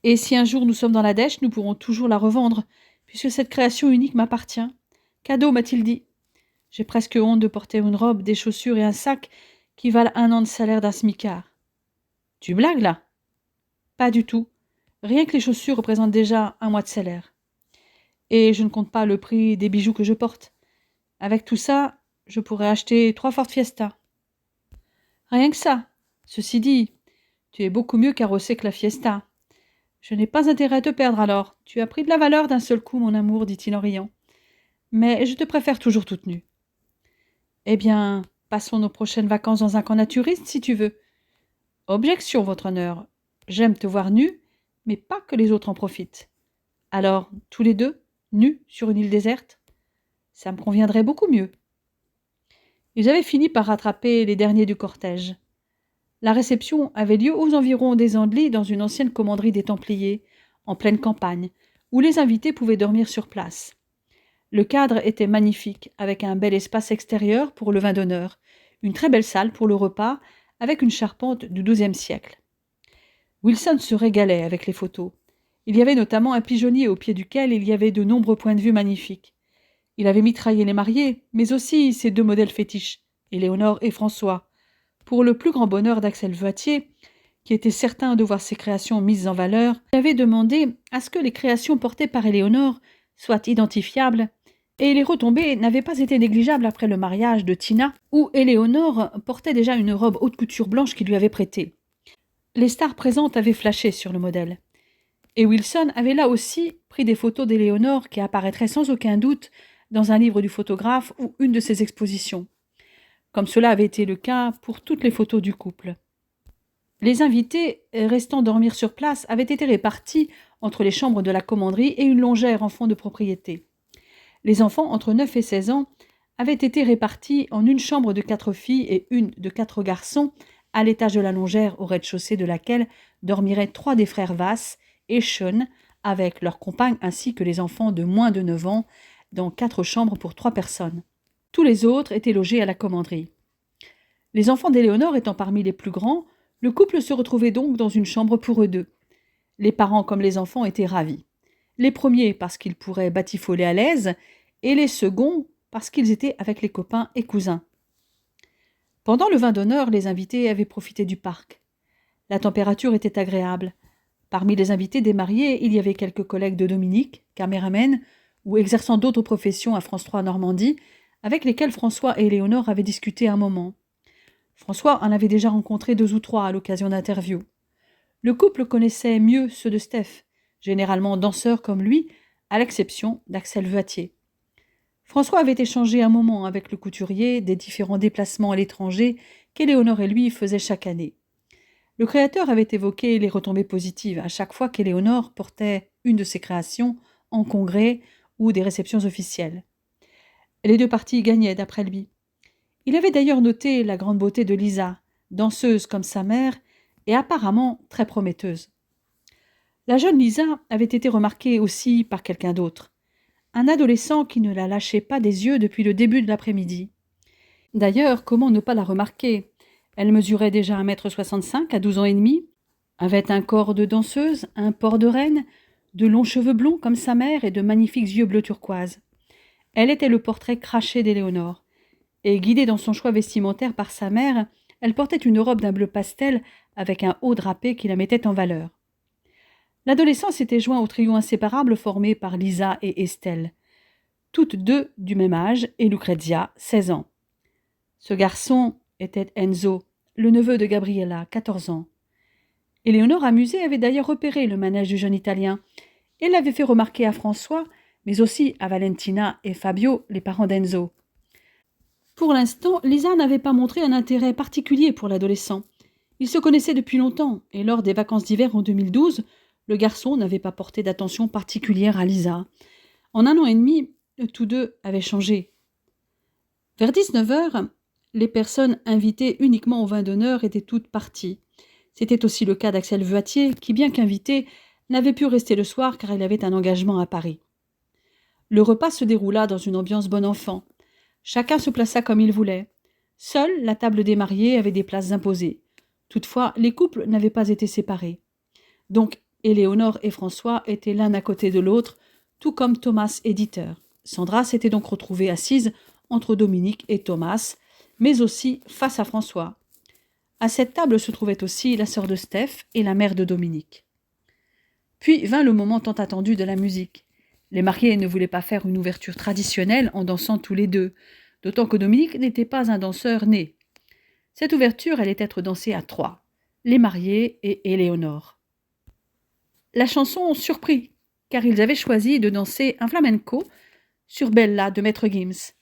Et si un jour nous sommes dans la dèche, nous pourrons toujours la revendre, puisque cette création unique m'appartient. Cadeau, m'a-t-il dit. J'ai presque honte de porter une robe, des chaussures et un sac qui valent 1 an de salaire d'un smicard. Tu blagues, là? Pas du tout. Rien que les chaussures représentent déjà 1 mois de salaire. Et je ne compte pas le prix des bijoux que je porte. Avec tout ça, je pourrais acheter 3 Ford Fiesta. Rien que ça. Ceci dit, tu es beaucoup mieux carrossé que la Fiesta. Je n'ai pas intérêt à te perdre alors. Tu as pris de la valeur d'un seul coup, mon amour, dit-il en riant. mais je te préfère toujours toute nue. Eh bien, passons nos prochaines vacances dans un camp naturiste, si tu veux. Objection, votre honneur. J'aime te voir nue, mais pas que les autres en profitent. Alors, tous les deux, nus sur une île déserte? Ça me conviendrait beaucoup mieux. Ils avaient fini par rattraper les derniers du cortège. La réception avait lieu aux environs des Andelys dans une ancienne commanderie des Templiers, en pleine campagne, où les invités pouvaient dormir sur place. Le cadre était magnifique, avec un bel espace extérieur pour le vin d'honneur, une très belle salle pour le repas, avec une charpente du XIIe siècle. Wilson se régalait avec les photos. Il y avait notamment un pigeonnier au pied duquel il y avait de nombreux points de vue magnifiques. Il avait mitraillé les mariés, mais aussi ses deux modèles fétiches, Éléonore et François, pour le plus grand bonheur d'Axel Voitier, qui était certain de voir ses créations mises en valeur. Il avait demandé à ce que les créations portées par Éléonore soient identifiables, et les retombées n'avaient pas été négligeables après le mariage de Tina, où Éléonore portait déjà une robe haute couture blanche qu'il lui avait prêtée. Les stars présentes avaient flashé sur le modèle. Et Wilson avait là aussi pris des photos d'Éléonore qui apparaîtraient sans aucun doute dans un livre du photographe ou une de ses expositions, comme cela avait été le cas pour toutes les photos du couple. Les invités restant dormir sur place avaient été répartis entre les chambres de la commanderie et une longère en fond de propriété. Les enfants entre 9 et 16 ans avaient été répartis en une chambre de 4 filles et une de 4 garçons à l'étage de la longère au rez-de-chaussée de laquelle dormiraient 3 des frères Vasse et Sean avec leurs compagnes ainsi que les enfants de moins de 9 ans dans 4 chambres pour 3 personnes. Tous les autres étaient logés à la commanderie. Les enfants d'Éléonore étant parmi les plus grands, le couple se retrouvait donc dans une chambre pour eux deux. Les parents comme les enfants étaient ravis. Les premiers parce qu'ils pourraient batifoler à l'aise, et les seconds parce qu'ils étaient avec les copains et cousins. Pendant le vin d'honneur, les invités avaient profité du parc. La température était agréable. Parmi les invités des mariés, il y avait quelques collègues de Dominique, caméramen, ou exerçant d'autres professions à France 3 Normandie, avec lesquels François et Éléonore avaient discuté un moment. François en avait déjà rencontré 2 ou 3 à l'occasion d'interviews. Le couple connaissait mieux ceux de Steph, généralement danseur comme lui, à l'exception d'Axel Voitier. François avait échangé un moment avec le couturier des différents déplacements à l'étranger qu'Éléonore et lui faisaient chaque année. Le créateur avait évoqué les retombées positives à chaque fois qu'Éléonore portait une de ses créations en congrès ou des réceptions officielles. Les 2 parties gagnaient d'après lui. Il avait d'ailleurs noté la grande beauté de Lisa, danseuse comme sa mère et apparemment très prometteuse. La jeune Lisa avait été remarquée aussi par quelqu'un d'autre, un adolescent qui ne la lâchait pas des yeux depuis le début de l'après-midi. D'ailleurs, comment ne pas la remarquer? Elle mesurait déjà 1,65 m à 12 ans et demi, avait un corps de danseuse, un port de reine, de longs cheveux blonds comme sa mère et de magnifiques yeux bleu turquoise. Elle était le portrait craché d'Éléonore, et guidée dans son choix vestimentaire par sa mère, elle portait une robe d'un bleu pastel avec un haut drapé qui la mettait en valeur. L'adolescent s'était joint au trio inséparable formé par Lisa et Estelle, toutes deux du même âge, et Lucrezia, 16 ans. Ce garçon était Enzo, le neveu de Gabriella, 14 ans. Éléonore, amusée, avait d'ailleurs repéré le manège du jeune Italien et l'avait fait remarquer à François, mais aussi à Valentina et Fabio, les parents d'Enzo. Pour l'instant, Lisa n'avait pas montré un intérêt particulier pour l'adolescent. Ils se connaissaient depuis longtemps, et lors des vacances d'hiver en 2012, le garçon n'avait pas porté d'attention particulière à Lisa. En 1 an et demi, tous deux avaient changé. Vers 19 heures, les personnes invitées uniquement au vin d'honneur étaient toutes parties. C'était aussi le cas d'Axel Voitier, qui, bien qu'invité, n'avait pu rester le soir car il avait un engagement à Paris. Le repas se déroula dans une ambiance bon enfant. Chacun se plaça comme il voulait. Seule la table des mariés avait des places imposées. Toutefois, les couples n'avaient pas été séparés. Donc, Éléonore et François étaient l'un à côté de l'autre, tout comme Thomas éditeur. Sandra s'était donc retrouvée assise entre Dominique et Thomas, mais aussi face à François. À cette table se trouvait aussi la sœur de Steph et la mère de Dominique. Puis vint le moment tant attendu de la musique. Les mariés ne voulaient pas faire une ouverture traditionnelle en dansant tous les deux, d'autant que Dominique n'était pas un danseur né. Cette ouverture allait être dansée à 3, les mariés et Éléonore. La chanson surprit, car ils avaient choisi de danser un flamenco sur Bella de maître Gims.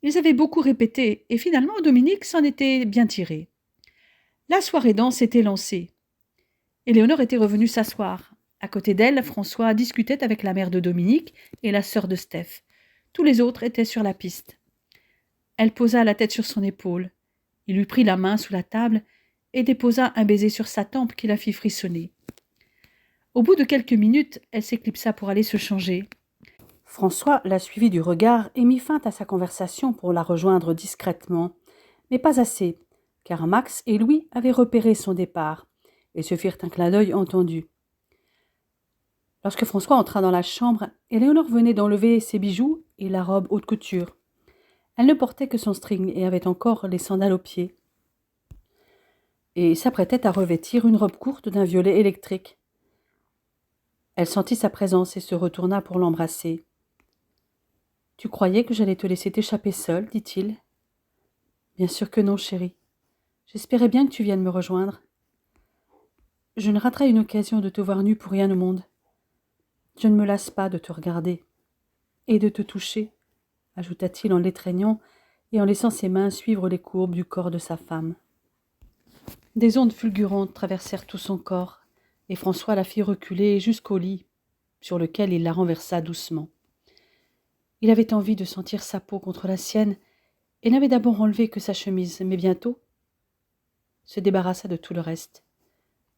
Ils avaient beaucoup répété, et finalement Dominique s'en était bien tiré. La soirée danse était lancée. Éléonore était revenue s'asseoir. À côté d'elle, François discutait avec la mère de Dominique et la sœur de Steph. Tous les autres étaient sur la piste. Elle posa la tête sur son épaule. Il lui prit la main sous la table et déposa un baiser sur sa tempe qui la fit frissonner. Au bout de quelques minutes, elle s'éclipsa pour aller se changer. François la suivit du regard et mit fin à sa conversation pour la rejoindre discrètement, mais pas assez, car Max et Louis avaient repéré son départ et se firent un clin d'œil entendu. Lorsque François entra dans la chambre, Éléonore venait d'enlever ses bijoux et la robe haute couture. Elle ne portait que son string et avait encore les sandales aux pieds. Et s'apprêtait à revêtir une robe courte d'un violet électrique. Elle sentit sa présence et se retourna pour l'embrasser. « Tu croyais que j'allais te laisser t'échapper seule, dit-il. « Bien sûr que non, chérie. J'espérais bien que tu viennes me rejoindre. Je ne raterai une occasion de te voir nue pour rien au monde. Je ne me lasse pas de te regarder. Et de te toucher, ajouta-t-il en l'étreignant et en laissant ses mains suivre les courbes du corps de sa femme. Des ondes fulgurantes traversèrent tout son corps, et François la fit reculer jusqu'au lit, sur lequel il la renversa doucement. Il avait envie de sentir sa peau contre la sienne, et n'avait d'abord enlevé que sa chemise, mais bientôt se débarrassa de tout le reste,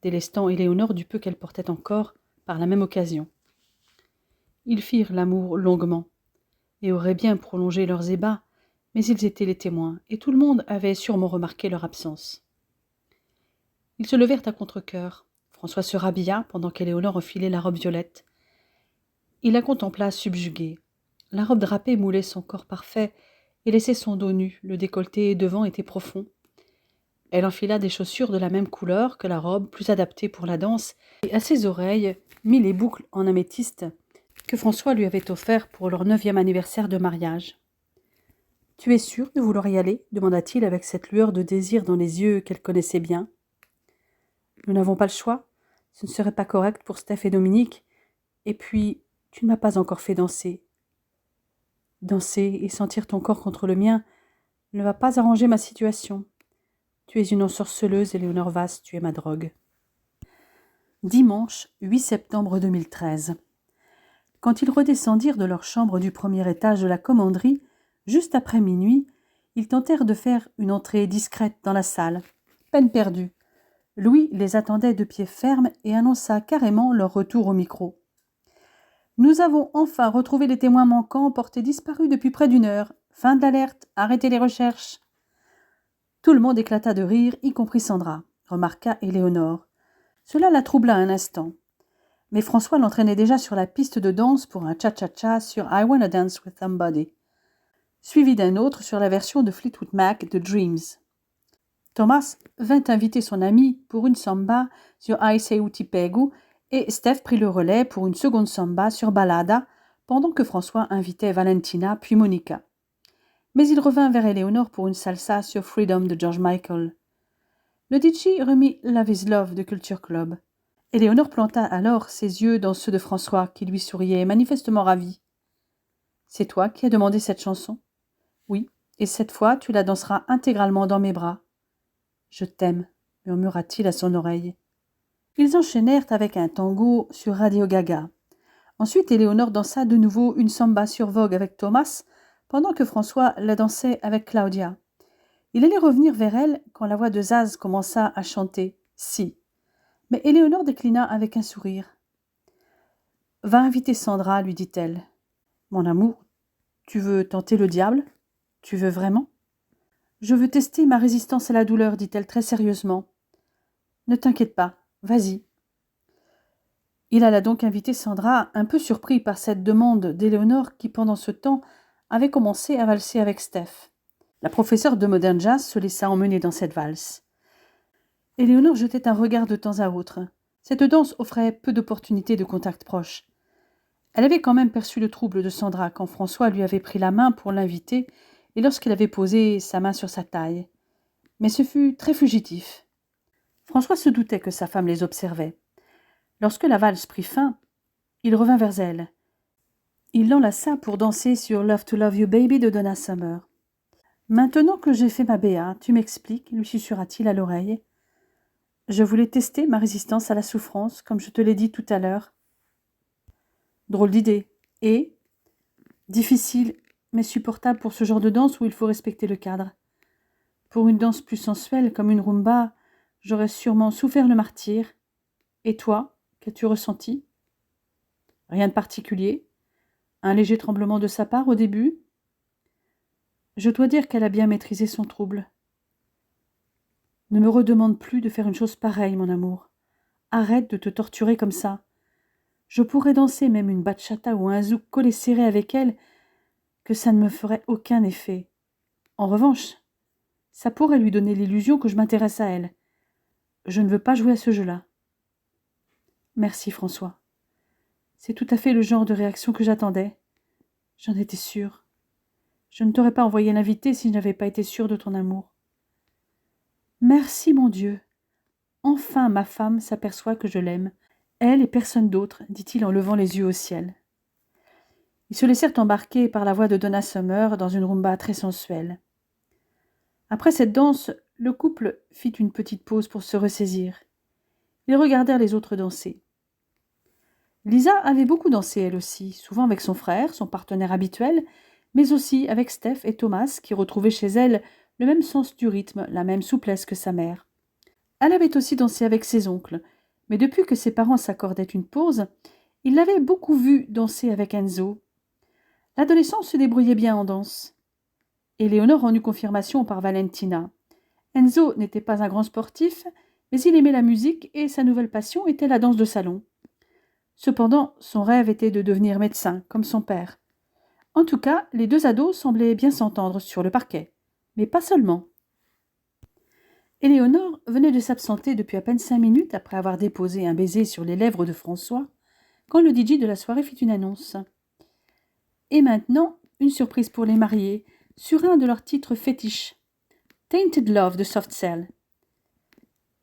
délestant Éléonore du peu qu'elle portait encore par la même occasion. Ils firent l'amour longuement, et auraient bien prolongé leurs ébats, mais ils étaient les témoins, et tout le monde avait sûrement remarqué leur absence. Ils se levèrent à contre-cœur. François se rhabilla pendant qu'Éléonore enfilait la robe violette. Il la contempla subjugué. La robe drapée moulait son corps parfait et laissait son dos nu, le décolleté devant était profond. Elle enfila des chaussures de la même couleur que la robe, plus adaptée pour la danse, et à ses oreilles mit les boucles en améthyste que François lui avait offert pour leur 9e anniversaire de mariage. « Tu es sûre de vouloir y aller ?» demanda-t-il avec cette lueur de désir dans les yeux qu'elle connaissait bien. « Nous n'avons pas le choix. Ce ne serait pas correct pour Steph et Dominique. Et puis, tu ne m'as pas encore fait danser. Danser et sentir ton corps contre le mien ne va pas arranger ma situation. Tu es une ensorceleuse, Éléonore Vasse, tu es ma drogue. » Dimanche 8 septembre 2013. Quand ils redescendirent de leur chambre du premier étage de la commanderie, juste après minuit, ils tentèrent de faire une entrée discrète dans la salle. Peine perdue. Louis les attendait de pied ferme et annonça carrément leur retour au micro. « Nous avons enfin retrouvé les témoins manquants portés disparus depuis près d'1 heure. Fin de l'alerte, arrêtez les recherches. » Tout le monde éclata de rire, y compris Sandra, remarqua Éléonore. Cela la troubla un instant. Mais François l'entraînait déjà sur la piste de danse pour un cha-cha-cha sur I Wanna Dance with Somebody, suivi d'un autre sur la version de Fleetwood Mac de Dreams. Thomas vint inviter son ami pour une samba sur I Say Uti Pegu et Steph prit le relais pour une seconde samba sur Ballada pendant que François invitait Valentina puis Monica. Mais il revint vers Éléonore pour une salsa sur Freedom de George Michael. Le DJ remit Love is Love de Culture Club. Éléonore planta alors ses yeux dans ceux de François qui lui souriait, manifestement ravi. « C'est toi qui as demandé cette chanson ? » ?»« Oui, et cette fois tu la danseras intégralement dans mes bras. »« Je t'aime, » murmura-t-il à son oreille. Ils enchaînèrent avec un tango sur Radio Gaga. Ensuite, Éléonore dansa de nouveau une samba sur Vogue avec Thomas, pendant que François la dansait avec Claudia. Il allait revenir vers elle quand la voix de Zaz commença à chanter « Si ». Mais Éléonore déclina avec un sourire. « Va inviter Sandra, lui dit-elle. Mon amour, tu veux tenter le diable ? Tu veux vraiment ? » Je veux tester ma résistance à la douleur, dit-elle très sérieusement. Ne t'inquiète pas, vas-y. Il alla donc inviter Sandra, un peu surpris par cette demande d'Éléonore qui, pendant ce temps, avait commencé à valser avec Steph. La professeure de modern jazz se laissa emmener dans cette valse. Éléonore jetait un regard de temps à autre. Cette danse offrait peu d'opportunités de contact proche. Elle avait quand même perçu le trouble de Sandra quand François lui avait pris la main pour l'inviter et lorsqu'il avait posé sa main sur sa taille. Mais ce fut très fugitif. François se doutait que sa femme les observait. Lorsque la valse prit fin, il revint vers elle. Il l'enlaça pour danser sur Love to Love You Baby de Donna Summer. Maintenant que j'ai fait ma BA, tu m'expliques, lui susurra-t-il à l'oreille. Je voulais tester ma résistance à la souffrance, comme je te l'ai dit tout à l'heure. Drôle d'idée. Et difficile, mais supportable pour ce genre de danse où il faut respecter le cadre. Pour une danse plus sensuelle, comme une rumba, j'aurais sûrement souffert le martyre. Et toi, qu'as-tu ressenti? Rien de particulier. Un léger tremblement de sa part au début. Je dois dire qu'elle a bien maîtrisé son trouble. Ne me redemande plus de faire une chose pareille, mon amour. Arrête de te torturer comme ça. Je pourrais danser même une bachata ou un zouk collé serré avec elle, que ça ne me ferait aucun effet. En revanche, ça pourrait lui donner l'illusion que je m'intéresse à elle. Je ne veux pas jouer à ce jeu-là. Merci, François. C'est tout à fait le genre de réaction que j'attendais. J'en étais sûre. Je ne t'aurais pas envoyé l'inviter si je n'avais pas été sûre de ton amour. Merci, mon Dieu. Enfin, ma femme s'aperçoit que je l'aime. Elle et personne d'autre, dit-il en levant les yeux au ciel. Ils se laissèrent embarquer par la voix de Donna Summer dans une rumba très sensuelle. Après cette danse, le couple fit une petite pause pour se ressaisir. Ils regardèrent les autres danser. Lisa avait beaucoup dansé elle aussi, souvent avec son frère, son partenaire habituel, mais aussi avec Steph et Thomas, qui retrouvaient chez elle le même sens du rythme, la même souplesse que sa mère. Elle avait aussi dansé avec ses oncles, mais depuis que ses parents s'accordaient une pause, il l'avait beaucoup vue danser avec Enzo. L'adolescent se débrouillait bien en danse. Éléonore en eut confirmation par Valentina. Enzo n'était pas un grand sportif, mais il aimait la musique et sa nouvelle passion était la danse de salon. Cependant, son rêve était de devenir médecin, comme son père. En tout cas, les deux ados semblaient bien s'entendre sur le parquet, mais pas seulement. Éléonore venait de s'absenter depuis à peine 5 minutes après avoir déposé un baiser sur les lèvres de François, quand le DJ de la soirée fit une annonce. Et maintenant, une surprise pour les mariés, sur un de leurs titres fétiches, Tainted Love de Soft Cell.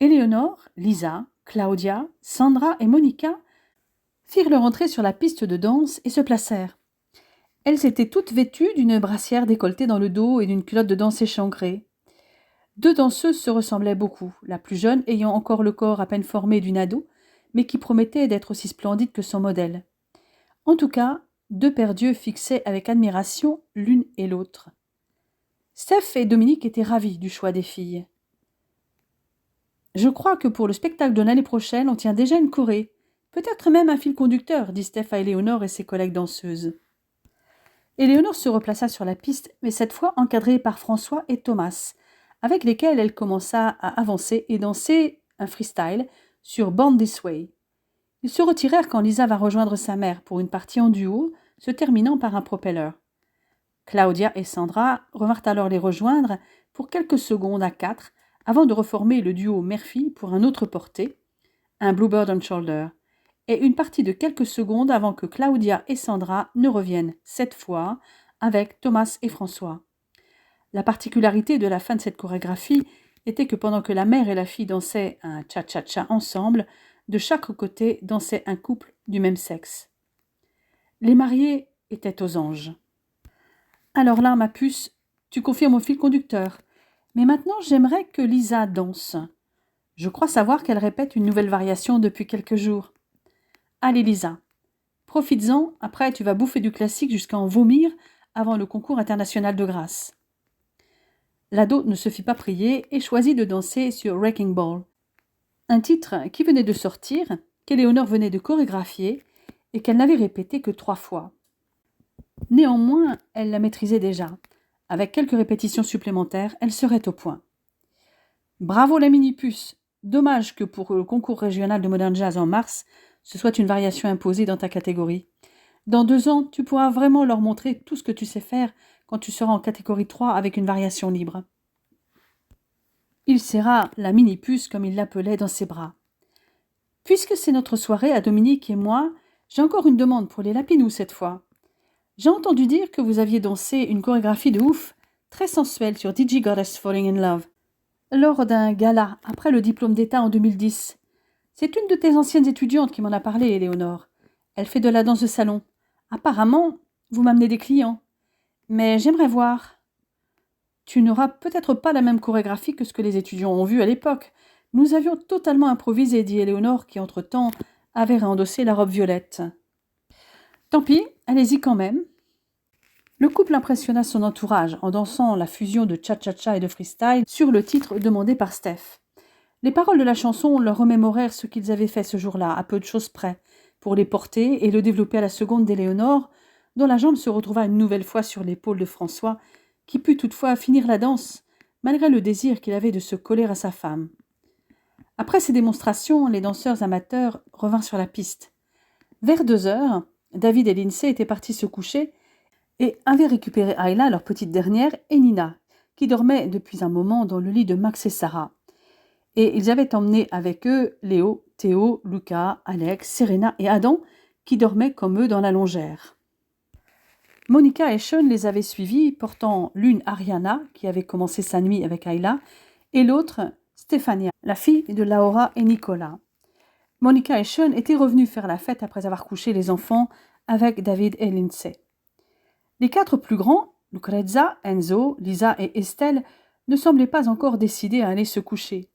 Éléonore, Lisa, Claudia, Sandra et Monica firent leur entrée sur la piste de danse et se placèrent. Elles étaient toutes vêtues d'une brassière décolletée dans le dos et d'une culotte de danse échancrée. Deux danseuses se ressemblaient beaucoup, la plus jeune ayant encore le corps à peine formé d'une ado, mais qui promettait d'être aussi splendide que son modèle. En tout cas, deux paires d'yeux fixaient avec admiration l'une et l'autre. Steph et Dominique étaient ravis du choix des filles. « Je crois que pour le spectacle de l'année prochaine, on tient déjà une choré. Peut-être même un fil conducteur, dit Steph à Éléonore et ses collègues danseuses. Éléonore se replaça sur la piste, mais cette fois encadrée par François et Thomas, avec lesquels elle commença à avancer et danser un freestyle sur Born This Way. Ils se retirèrent quand Lisa va rejoindre sa mère pour une partie en duo, se terminant par un propeller. Claudia et Sandra revinrent alors les rejoindre pour quelques secondes à 4, avant de reformer le duo Murphy pour un autre porté, un Bluebird on Shoulder, et une partie de quelques secondes avant que Claudia et Sandra ne reviennent, cette fois, avec Thomas et François. La particularité de la fin de cette chorégraphie était que pendant que la mère et la fille dansaient un cha-cha-cha ensemble, de chaque côté dansait un couple du même sexe. Les mariés étaient aux anges. Alors là, ma puce, tu confirmes au fil conducteur. Mais maintenant, j'aimerais que Lisa danse. Je crois savoir qu'elle répète une nouvelle variation depuis quelques jours. Allez, Lisa, profites-en, après tu vas bouffer du classique jusqu'à en vomir avant le concours international de grâce. L'ado ne se fit pas prier et choisit de danser sur Wrecking Ball, un titre qui venait de sortir, qu'Éléonore venait de chorégraphier et qu'elle n'avait répété que 3 fois. Néanmoins, elle la maîtrisait déjà. Avec quelques répétitions supplémentaires, elle serait au point. Bravo la mini-puce! Dommage que pour le concours régional de Modern Jazz en mars, ce soit une variation imposée dans ta catégorie. Dans 2 ans, tu pourras vraiment leur montrer tout ce que tu sais faire quand tu seras en catégorie 3 avec une variation libre. Il serra la mini-puce comme il l'appelait dans ses bras. Puisque c'est notre soirée à Dominique et moi, j'ai encore une demande pour les lapinous cette fois. J'ai entendu dire que vous aviez dansé une chorégraphie de ouf, très sensuelle sur DJ Goddess Falling in Love, lors d'un gala après le diplôme d'État en 2010. C'est une de tes anciennes étudiantes qui m'en a parlé, Éléonore. Elle fait de la danse de salon. Apparemment, vous m'amenez des clients. Mais j'aimerais voir. Tu n'auras peut-être pas la même chorégraphie que ce que les étudiants ont vu à l'époque. Nous avions totalement improvisé, dit Éléonore, qui entre-temps avait réendossé la robe violette. Tant pis, allez-y quand même. Le couple impressionna son entourage en dansant la fusion de cha-cha-cha et de freestyle sur le titre demandé par Steph. Les paroles de la chanson leur remémorèrent ce qu'ils avaient fait ce jour-là, à peu de choses près, pour les porter et le développer à la seconde d'Éléonore, dont la jambe se retrouva une nouvelle fois sur l'épaule de François, qui put toutefois finir la danse, malgré le désir qu'il avait de se coller à sa femme. Après ces démonstrations, les danseurs amateurs revinrent sur la piste. Vers 2 heures, David et Lindsay étaient partis se coucher et avaient récupéré Ayla, leur petite dernière, et Nina, qui dormait depuis un moment dans le lit de Max et Sarah. Et ils avaient emmené avec eux Léo, Théo, Lucas, Alex, Serena et Adam, qui dormaient comme eux dans la longère. Monica et Sean les avaient suivis, portant l'une Ariana, qui avait commencé sa nuit avec Ayla, et l'autre Stéphania, la fille de Laura et Nicolas. Monica et Sean étaient revenus faire la fête après avoir couché les enfants avec David et Lindsay. Les 4 plus grands, Lucrezia, Enzo, Lisa et Estelle, ne semblaient pas encore décidés à aller se coucher.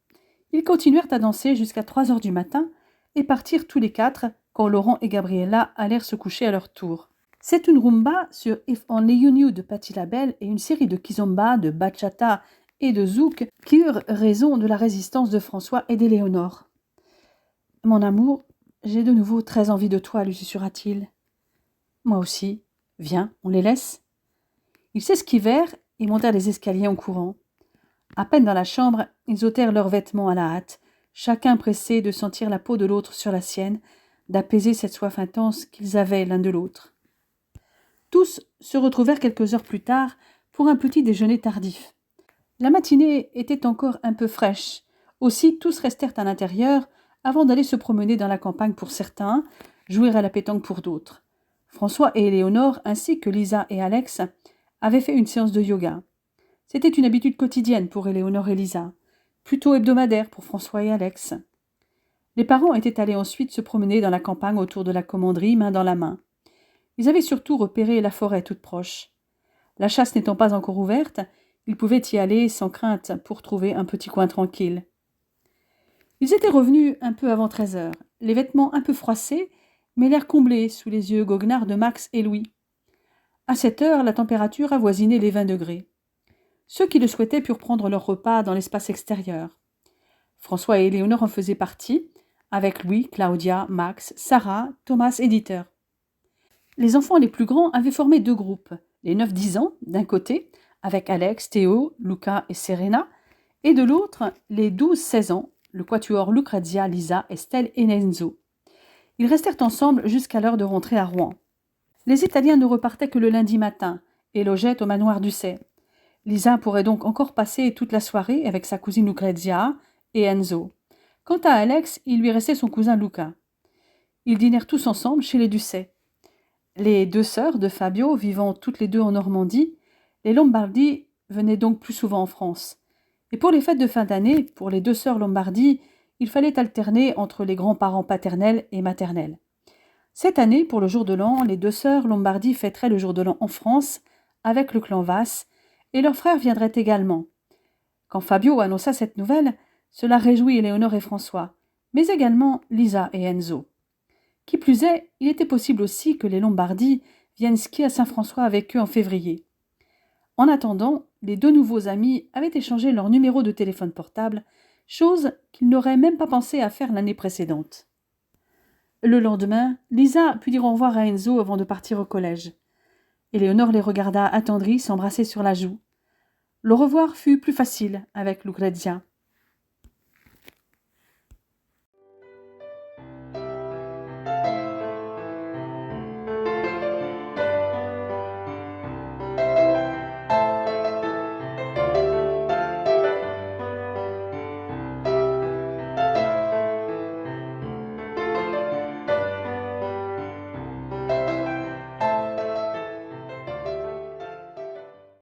Ils continuèrent à danser jusqu'à 3 heures du matin et partirent tous les 4 quand Laurent et Gabriella allèrent se coucher à leur tour. C'est une rumba sur If Only You Knew de Patti LaBelle et une série de kizomba, de bachata et de zouk qui eurent raison de la résistance de François et d'Éléonore. « Mon amour, j'ai de nouveau très envie de toi, lui susurra-t-il. « Moi aussi. Viens, on les laisse ?» Ils s'esquivèrent et montèrent les escaliers en courant. À peine dans la chambre, ils ôtèrent leurs vêtements à la hâte, chacun pressé de sentir la peau de l'autre sur la sienne, d'apaiser cette soif intense qu'ils avaient l'un de l'autre. Tous se retrouvèrent quelques heures plus tard pour un petit déjeuner tardif. La matinée était encore un peu fraîche. Aussi, tous restèrent à l'intérieur avant d'aller se promener dans la campagne pour certains, jouer à la pétanque pour d'autres. François et Éléonore, ainsi que Lisa et Alex, avaient fait une séance de yoga. C'était une habitude quotidienne pour Éléonore et Lisa, plutôt hebdomadaire pour François et Alex. Les parents étaient allés ensuite se promener dans la campagne autour de la commanderie, main dans la main. Ils avaient surtout repéré la forêt toute proche. La chasse n'étant pas encore ouverte, ils pouvaient y aller sans crainte pour trouver un petit coin tranquille. Ils étaient revenus un peu avant 13 heures, les vêtements un peu froissés, mais l'air comblé sous les yeux goguenards de Max et Louis. À 7 heures, la température avoisinait les 20 degrés. Ceux qui le souhaitaient purent prendre leur repas dans l'espace extérieur. François et Éléonore en faisaient partie, avec Louis, Claudia, Max, Sarah, Thomas et Dieter. Les enfants les plus grands avaient formé 2 groupes, les 9-10 ans d'un côté, avec Alex, Théo, Lucas et Serena, et de l'autre, les 12-16 ans, le quatuor Lucrezia, Lisa, Estelle et Enzo. Ils restèrent ensemble jusqu'à l'heure de rentrer à Rouen. Les Italiens ne repartaient que le lundi matin et logeaient au manoir d'Ussé. Lisa pourrait donc encore passer toute la soirée avec sa cousine Lucrezia et Enzo. Quant à Alex, il lui restait son cousin Luca. Ils dînèrent tous ensemble chez les Ducet. Les 2 sœurs de Fabio, vivant toutes les 2 en Normandie, les Lombardi venaient donc plus souvent en France. Et pour les fêtes de fin d'année, pour les 2 sœurs Lombardi, il fallait alterner entre les grands-parents paternels et maternels. Cette année, pour le jour de l'an, les 2 sœurs Lombardi fêteraient le jour de l'an en France, avec le clan Vasse, et leurs frères viendraient également. Quand Fabio annonça cette nouvelle, cela réjouit Éléonore et François, mais également Lisa et Enzo. Qui plus est, il était possible aussi que les Lombardi viennent skier à Saint-François avec eux en février. En attendant, les 2 nouveaux amis avaient échangé leur numéro de téléphone portable, chose qu'ils n'auraient même pas pensé à faire l'année précédente. Le lendemain, Lisa put dire au revoir à Enzo avant de partir au collège. Éléonore les regarda attendrie s'embrasser sur la joue. Le revoir fut plus facile avec Lucrezia.